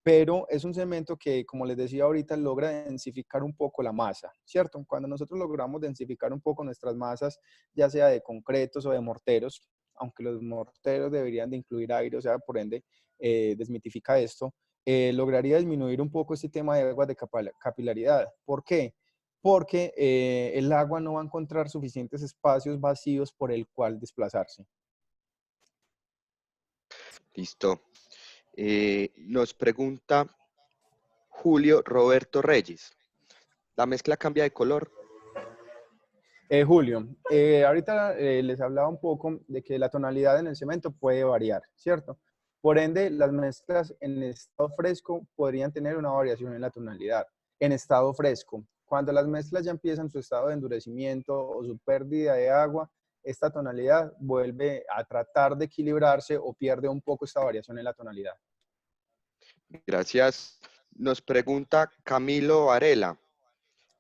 S3: pero es un cemento que, como les decía ahorita, logra densificar un poco la masa, ¿cierto? Cuando nosotros logramos densificar un poco nuestras masas, ya sea de concretos o de morteros, aunque los morteros deberían de incluir aire, o sea, por ende, desmitifica esto, lograría disminuir un poco este tema de aguas de capilaridad. ¿Por qué? Porque el agua no va a encontrar suficientes espacios vacíos por el cual desplazarse.
S2: Listo. Nos pregunta Julio Roberto Reyes. ¿La mezcla cambia de color?
S3: Julio, ahorita les hablaba un poco de que la tonalidad en el cemento puede variar, ¿cierto? Por ende, las mezclas en estado fresco podrían tener una variación en la tonalidad, en estado fresco. Cuando las mezclas ya empiezan su estado de endurecimiento o su pérdida de agua, esta tonalidad vuelve a tratar de equilibrarse o pierde un poco esta variación en la tonalidad.
S2: Gracias. Nos pregunta Camilo Varela.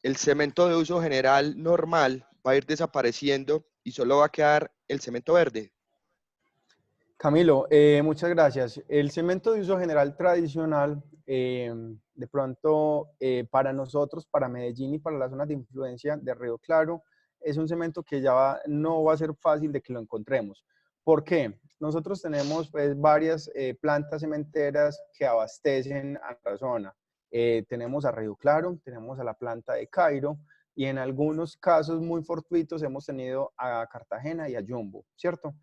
S2: ¿El cemento de uso general normal va a ir desapareciendo y solo va a quedar el cemento verde?
S3: Camilo, muchas gracias. El cemento de uso general tradicional, de pronto para nosotros, para Medellín y para las zonas de influencia de Río Claro, es un cemento que ya no va a ser fácil de que lo encontremos. ¿Por qué? Nosotros tenemos pues, varias plantas cementeras que abastecen a la zona. Tenemos a Río Claro, tenemos a la planta de Cairo y en algunos casos muy fortuitos hemos tenido a Cartagena y a Jumbo, ¿cierto?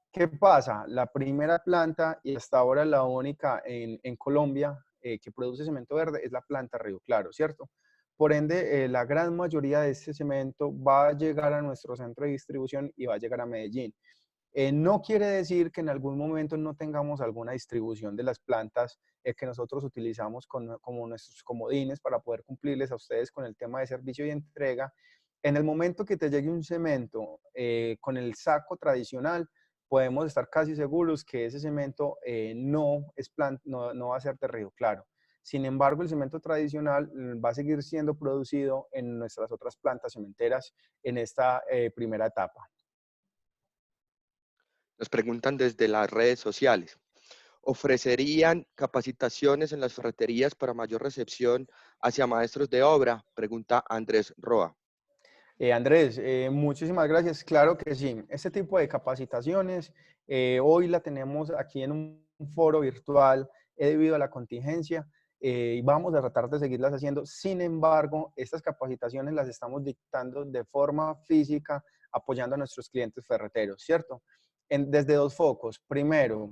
S3: ¿Qué pasa? La primera planta y hasta ahora la única en Colombia que produce cemento verde es la planta Río Claro, ¿cierto? Por ende, la gran mayoría de este cemento va a llegar a nuestro centro de distribución y va a llegar a Medellín. No quiere decir que en algún momento no tengamos alguna distribución de las plantas que nosotros utilizamos como nuestros comodines para poder cumplirles a ustedes con el tema de servicio y entrega. En el momento que te llegue un cemento con el saco tradicional, podemos estar casi seguros que ese cemento no va a ser de Río Claro. Sin embargo, el cemento tradicional va a seguir siendo producido en nuestras otras plantas cementeras en esta primera etapa.
S2: Nos preguntan desde las redes sociales. ¿Ofrecerían capacitaciones en las ferreterías para mayor recepción hacia maestros de obra? Pregunta Andrés Roa.
S3: Andrés, muchísimas gracias. Claro que sí. Este tipo de capacitaciones hoy la tenemos aquí en un foro virtual debido a la contingencia y vamos a tratar de seguirlas haciendo. Sin embargo, estas capacitaciones las estamos dictando de forma física, apoyando a nuestros clientes ferreteros, ¿cierto? Desde dos focos. Primero,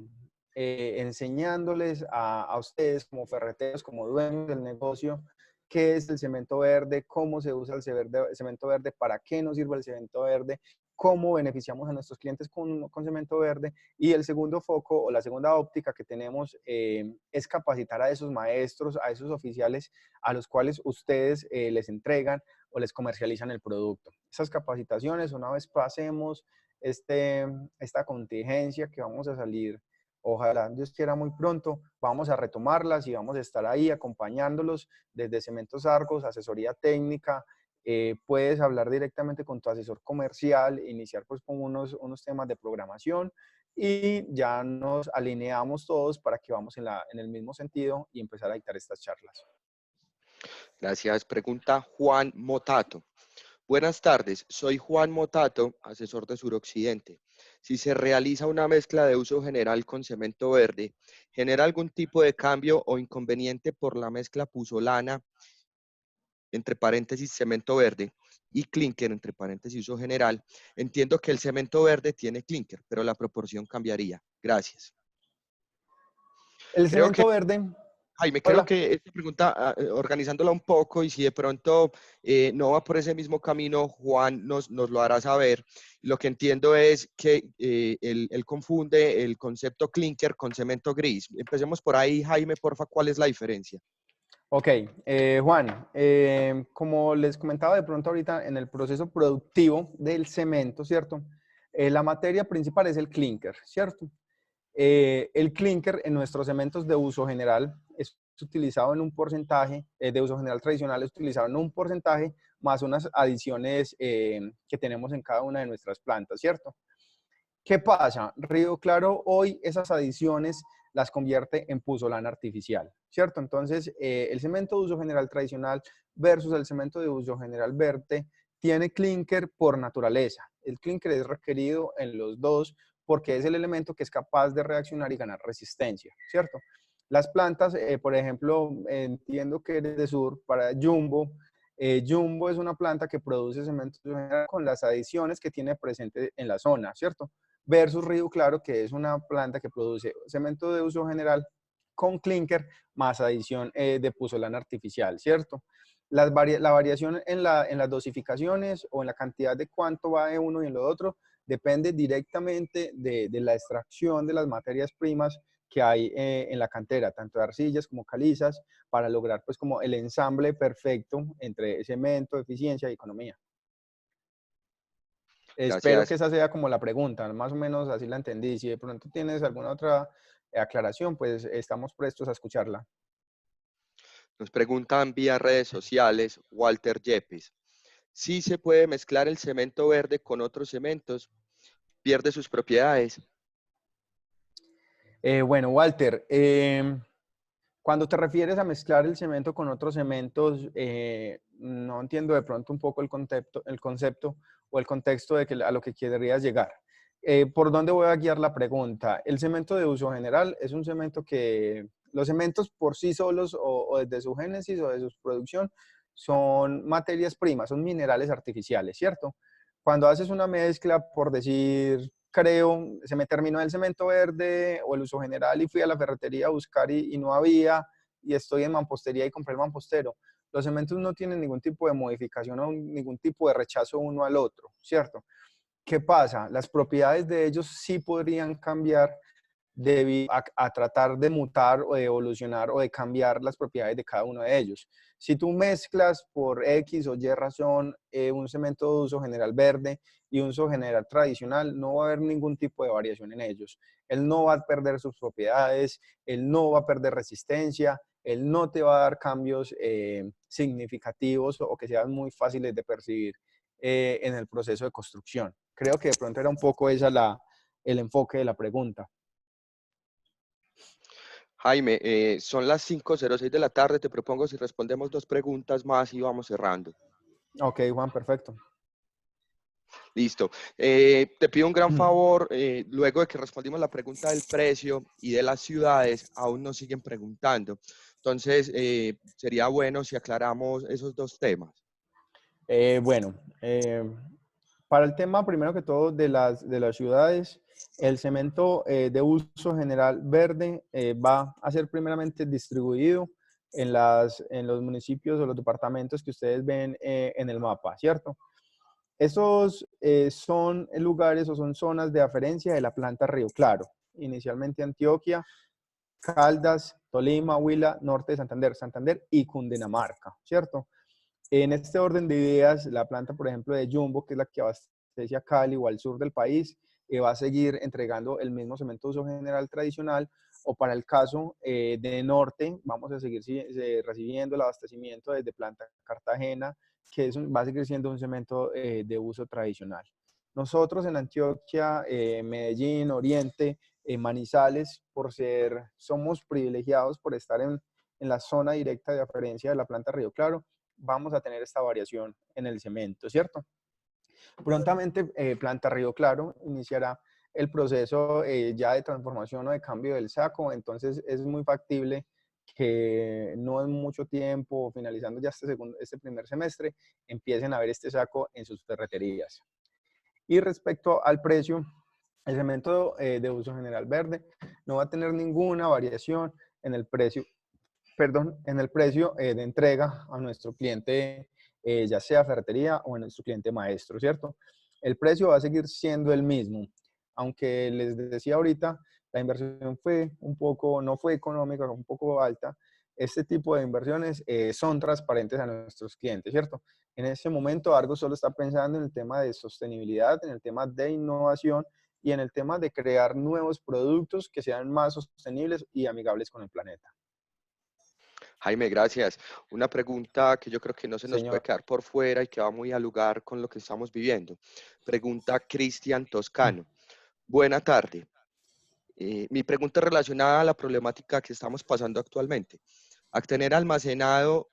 S3: enseñándoles a ustedes como ferreteros, como dueños del negocio, qué es el cemento verde, cómo se usa el cemento verde, para qué nos sirve el cemento verde, cómo beneficiamos a nuestros clientes con cemento verde. Y el segundo foco o la segunda óptica que tenemos es capacitar a esos maestros, a esos oficiales a los cuales ustedes les entregan o les comercializan el producto. Esas capacitaciones, una vez pasemos esta contingencia que vamos a salir, ojalá Dios quiera muy pronto, vamos a retomarlas y vamos a estar ahí acompañándolos desde Cementos Argos, asesoría técnica. Puedes hablar directamente con tu asesor comercial, iniciar pues con unos temas de programación y ya nos alineamos todos para que vamos en el mismo sentido y empezar a dictar estas charlas.
S2: Gracias. Pregunta Juan Motato. Buenas tardes, soy Juan Motato, asesor de Suroccidente. Si se realiza una mezcla de uso general con cemento verde, ¿genera algún tipo de cambio o inconveniente por la mezcla pusolana, entre paréntesis cemento verde, y clinker, entre paréntesis uso general? Entiendo que el cemento verde tiene clinker, pero la proporción cambiaría. Gracias.
S3: El
S2: Creo que
S3: cemento verde,
S2: Jaime, creo
S3: hola.
S2: que esta pregunta, organizándola un poco, y si de pronto no va por ese mismo camino, Juan nos lo hará saber. Lo que entiendo es que él confunde el concepto clinker con cemento gris. Empecemos por ahí, Jaime, porfa, ¿cuál es la diferencia?
S3: Ok, Juan, como les comentaba de pronto ahorita en el proceso productivo del cemento, ¿cierto? La materia principal es el clinker, ¿cierto? El clinker en nuestros cementos de uso general es utilizado en un porcentaje, de uso general tradicional es utilizado en un porcentaje más unas adiciones que tenemos en cada una de nuestras plantas, ¿cierto? ¿Qué pasa? Río Claro hoy esas adiciones las convierte en puzolana artificial, ¿cierto? Entonces, el cemento de uso general tradicional versus el cemento de uso general verde tiene clinker por naturaleza. El clinker es requerido en los dos porque es el elemento que es capaz de reaccionar y ganar resistencia, ¿cierto? Las plantas, por ejemplo, entiendo que eres de sur, para Jumbo, Jumbo es una planta que produce cemento con las adiciones que tiene presente en la zona, ¿cierto? Versus Río Claro, que es una planta que produce cemento de uso general con clinker más adición de puzolana artificial, ¿cierto? La variación en las dosificaciones o en la cantidad de cuánto va de uno y en lo otro depende directamente de la extracción de las materias primas que hay en la cantera, tanto de arcillas como calizas, para lograr pues como el ensamble perfecto entre cemento, eficiencia y economía. Espero que
S2: Gracias.
S3: esa sea como la pregunta, más o menos así la entendí. Si de pronto tienes alguna otra aclaración, pues estamos prestos a escucharla.
S2: Nos preguntan vía redes sociales, Walter Yepes. Si se puede mezclar el cemento verde con otros cementos, pierde sus propiedades.
S3: Bueno, Walter, cuando te refieres a mezclar el cemento con otros cementos, no entiendo de pronto un poco el concepto o el contexto de a lo que querrías llegar. ¿Por dónde voy a guiar la pregunta? El cemento de uso general es un cemento que los cementos por sí solos o desde su génesis o de su producción son materias primas, son minerales artificiales, ¿cierto? Cuando haces una mezcla, por decir, creo, se me terminó el cemento verde o el uso general y fui a la ferretería a buscar y no había, y estoy en mampostería y compré el mampostero. Los cementos no tienen ningún tipo de modificación o ningún tipo de rechazo uno al otro, ¿cierto? ¿Qué pasa? Las propiedades de ellos sí podrían cambiar debido a tratar de mutar o de evolucionar o de cambiar las propiedades de cada uno de ellos. Si tú mezclas por X o Y razón un cemento de uso general verde y un uso general tradicional, no va a haber ningún tipo de variación en ellos. Él no va a perder sus propiedades, él no va a perder resistencia, él no te va a dar cambios significativos o que sean muy fáciles de percibir en el proceso de construcción. Creo que de pronto era un poco esa el enfoque de la pregunta.
S2: Jaime, son las 5:06 de la tarde. Te propongo si respondemos 2 preguntas más y vamos cerrando.
S3: Ok, Juan, perfecto.
S2: Listo. Te pido un gran favor. Luego de que respondimos la pregunta del precio y de las ciudades, aún nos siguen preguntando. Entonces, sería bueno si aclaramos esos 2 temas.
S3: Bueno, para el tema, primero que todo, de las ciudades, el cemento de uso general verde va a ser primeramente distribuido en los municipios o los departamentos que ustedes ven en el mapa, ¿cierto? Esos son lugares o son zonas de aferencia de la planta Río Claro. Inicialmente Antioquia, Caldas, Tolima, Huila, Norte de Santander y Cundinamarca, ¿cierto? En este orden de ideas, la planta, por ejemplo, de Jumbo, que es la que abastece a Cali o al sur del país, va a seguir entregando el mismo cemento de uso general tradicional, o para el caso de Norte, vamos a seguir recibiendo el abastecimiento desde planta Cartagena, que va a seguir siendo un cemento de uso tradicional. Nosotros en Antioquia, Medellín, Oriente, Manizales, somos privilegiados por estar en la zona directa de aferencia de la planta Río Claro, vamos a tener esta variación en el cemento, ¿cierto? Prontamente, Planta Río Claro iniciará el proceso ya de transformación o de cambio del saco, entonces es muy factible que no en mucho tiempo, finalizando ya este primer semestre, empiecen a ver este saco en sus ferreterías. Y respecto al precio, el cemento de uso general verde no va a tener ninguna variación en el precio de entrega a nuestro cliente, ya sea ferretería o a nuestro cliente maestro, ¿cierto? El precio va a seguir siendo el mismo, aunque les decía ahorita, la inversión no fue económica, un poco alta. Este tipo de inversiones son transparentes a nuestros clientes, ¿cierto? En este momento, Argos solo está pensando en el tema de sostenibilidad, en el tema de innovación y en el tema de crear nuevos productos que sean más sostenibles y amigables con el planeta.
S2: Jaime, gracias. Una pregunta que yo creo que no se nos puede
S3: Señor.
S2: quedar por fuera y que va muy al lugar con lo que estamos viviendo. Pregunta Cristian Toscano. Buena tarde. Mi pregunta es relacionada a la problemática que estamos pasando actualmente. Al tener almacenado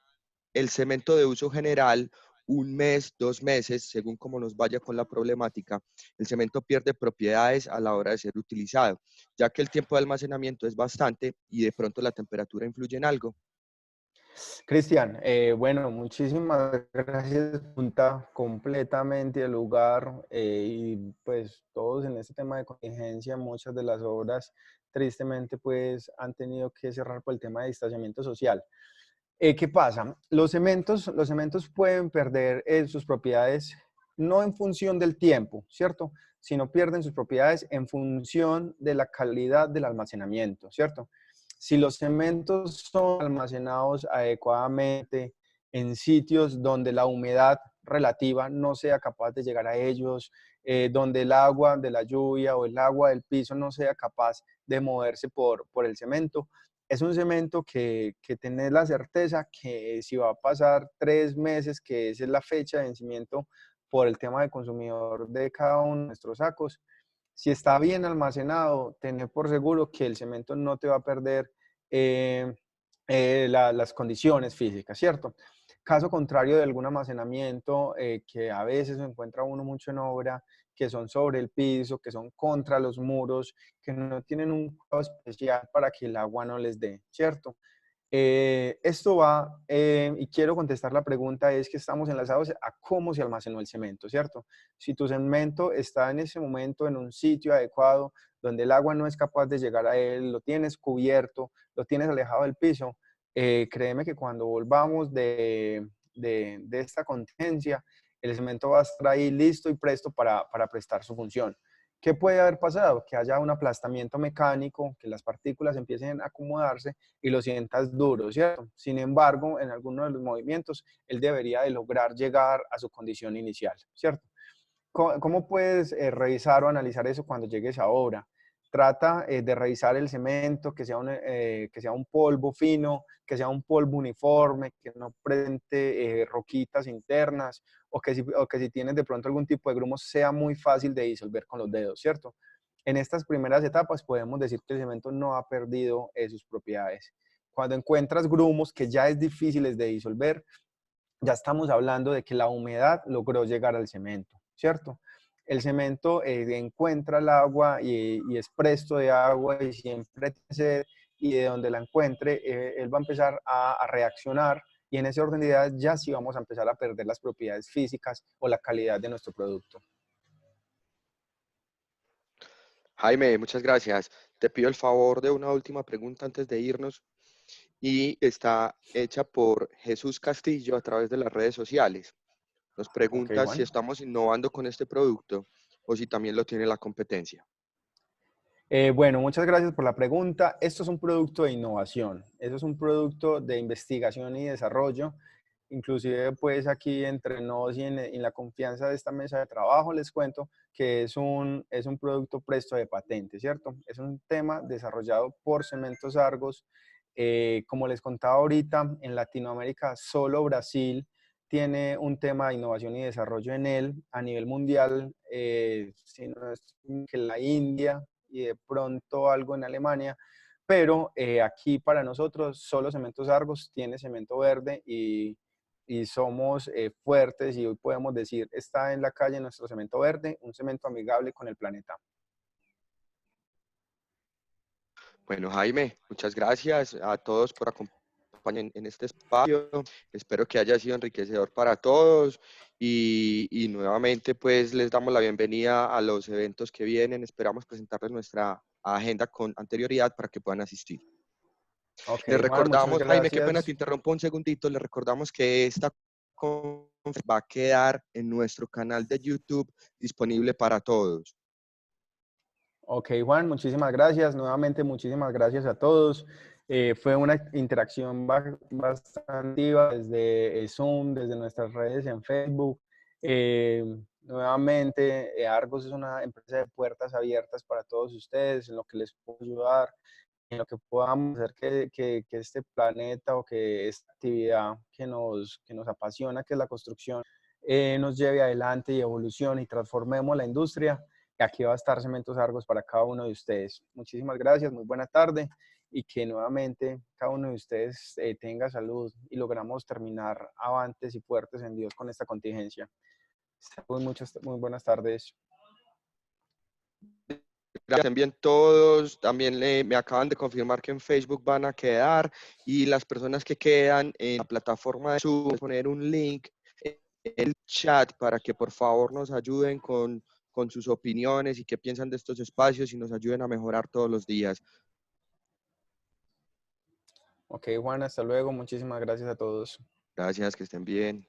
S2: el cemento de uso general 1 mes, 2 meses, según cómo nos vaya con la problemática, el cemento pierde propiedades a la hora de ser utilizado, ya que el tiempo de almacenamiento es bastante y de pronto la temperatura influye en algo.
S3: Cristian, bueno, muchísimas gracias. Punta completamente al lugar y pues todos en este tema de contingencia, muchas de las obras tristemente pues han tenido que cerrar por el tema de distanciamiento social. ¿Qué pasa? Los cementos pueden perder sus propiedades no en función del tiempo, ¿cierto? sino pierden sus propiedades en función de la calidad del almacenamiento, ¿cierto? Si los cementos son almacenados adecuadamente en sitios donde la humedad relativa no sea capaz de llegar a ellos, donde el agua de la lluvia o el agua del piso no sea capaz de moverse por el cemento, es un cemento que tenés la certeza que si va a pasar 3 meses, que esa es la fecha de vencimiento por el tema de consumidor de cada uno de nuestros sacos, si está bien almacenado, tener por seguro que el cemento no te va a perder eh, las condiciones físicas, ¿cierto? Caso contrario de algún almacenamiento que a veces se encuentra uno mucho en obra, que son sobre el piso, que son contra los muros, que no tienen un cuidado especial para que el agua no les dé, ¿cierto? Esto va, y quiero contestar la pregunta, es que estamos enlazados a cómo se almacenó el cemento, ¿cierto? Si tu cemento está en ese momento en un sitio adecuado, donde el agua no es capaz de llegar a él, lo tienes cubierto, lo tienes alejado del piso, créeme que cuando volvamos de esta contingencia, el cemento va a estar ahí listo y presto para prestar su función. ¿Qué puede haber pasado? Que haya un aplastamiento mecánico, que las partículas empiecen a acomodarse y lo sientas duro, ¿cierto? Sin embargo, en alguno de los movimientos, él debería de lograr llegar a su condición inicial, ¿cierto? ¿Cómo puedes revisar o analizar eso cuando llegues a obra? Trata de revisar el cemento, que sea un polvo fino, que sea un polvo uniforme, que no presente roquitas internas, o que si tienes de pronto algún tipo de grumos sea muy fácil de disolver con los dedos, ¿cierto? En estas primeras etapas podemos decir que el cemento no ha perdido sus propiedades. Cuando encuentras grumos que ya es difíciles de disolver, ya estamos hablando de que la humedad logró llegar al cemento, ¿cierto? El cemento encuentra el agua y es presto de agua y siempre tiene sed, y de donde la encuentre, él va a empezar a reaccionar, y en ese orden de ideas ya sí vamos a empezar a perder las propiedades físicas o la calidad de nuestro producto.
S2: Jaime, muchas gracias. Te pido el favor de una última pregunta antes de irnos y está hecha por Jesús Castillo a través de las redes sociales. Nos
S3: Ok,
S2: pregunta si
S3: Juan.
S2: estamos innovando con este producto o si también lo tiene la competencia.
S3: Bueno, muchas gracias por la pregunta. Esto es un producto de innovación, eso es un producto de investigación y desarrollo. Inclusive, pues aquí entre nos y en la confianza de esta mesa de trabajo, les cuento que es un producto presto de patente, ¿cierto? Es un tema desarrollado por Cementos Argos. Como les contaba ahorita, en Latinoamérica solo Brasil tiene un tema de innovación y desarrollo en él. A nivel mundial, si no es que la India y de pronto algo en Alemania, pero aquí para nosotros solo Cementos Argos tiene cemento verde, y somos fuertes, y hoy podemos decir, está en la calle nuestro cemento verde, un cemento amigable con el planeta.
S2: Bueno, Jaime, muchas gracias a todos por acompañarnos en este espacio. Espero que haya sido enriquecedor para todos y nuevamente pues les damos la bienvenida a los eventos que vienen. Esperamos presentarles nuestra agenda con anterioridad para que puedan asistir.
S3: Ok,
S2: Les
S3: Juan, muchas
S2: recordamos, Jaime, qué pena te
S3: gracias.
S2: interrumpo un segundito, les recordamos que esta conferencia va a quedar en nuestro canal de YouTube disponible para todos.
S3: Ok, Juan, muchísimas gracias. Nuevamente, muchísimas gracias a todos. Fue una interacción bastante activa desde Zoom, desde nuestras redes en Facebook. Eh, Nuevamente, Argos es una empresa de puertas abiertas para todos ustedes, en lo que les puedo ayudar, en lo que podamos hacer que este planeta o que esta actividad que nos apasiona, que es la construcción, nos lleve adelante y evolucione y transformemos la industria. Aquí va a estar Cementos Argos para cada uno de ustedes. Muchísimas gracias, muy buena tarde, y que nuevamente cada uno de ustedes tenga salud y logramos terminar avantes y fuertes en Dios con esta contingencia. Muy buenas tardes.
S2: Gracias bien todos. También me acaban de confirmar que en Facebook van a quedar, y las personas que quedan en la plataforma de Zoom, voy a poner un link en el chat para que por favor nos ayuden con sus opiniones y qué piensan de estos espacios y nos ayuden a mejorar todos los días.
S3: Ok, Juan, hasta luego. Muchísimas gracias a todos.
S2: Gracias, que estén bien.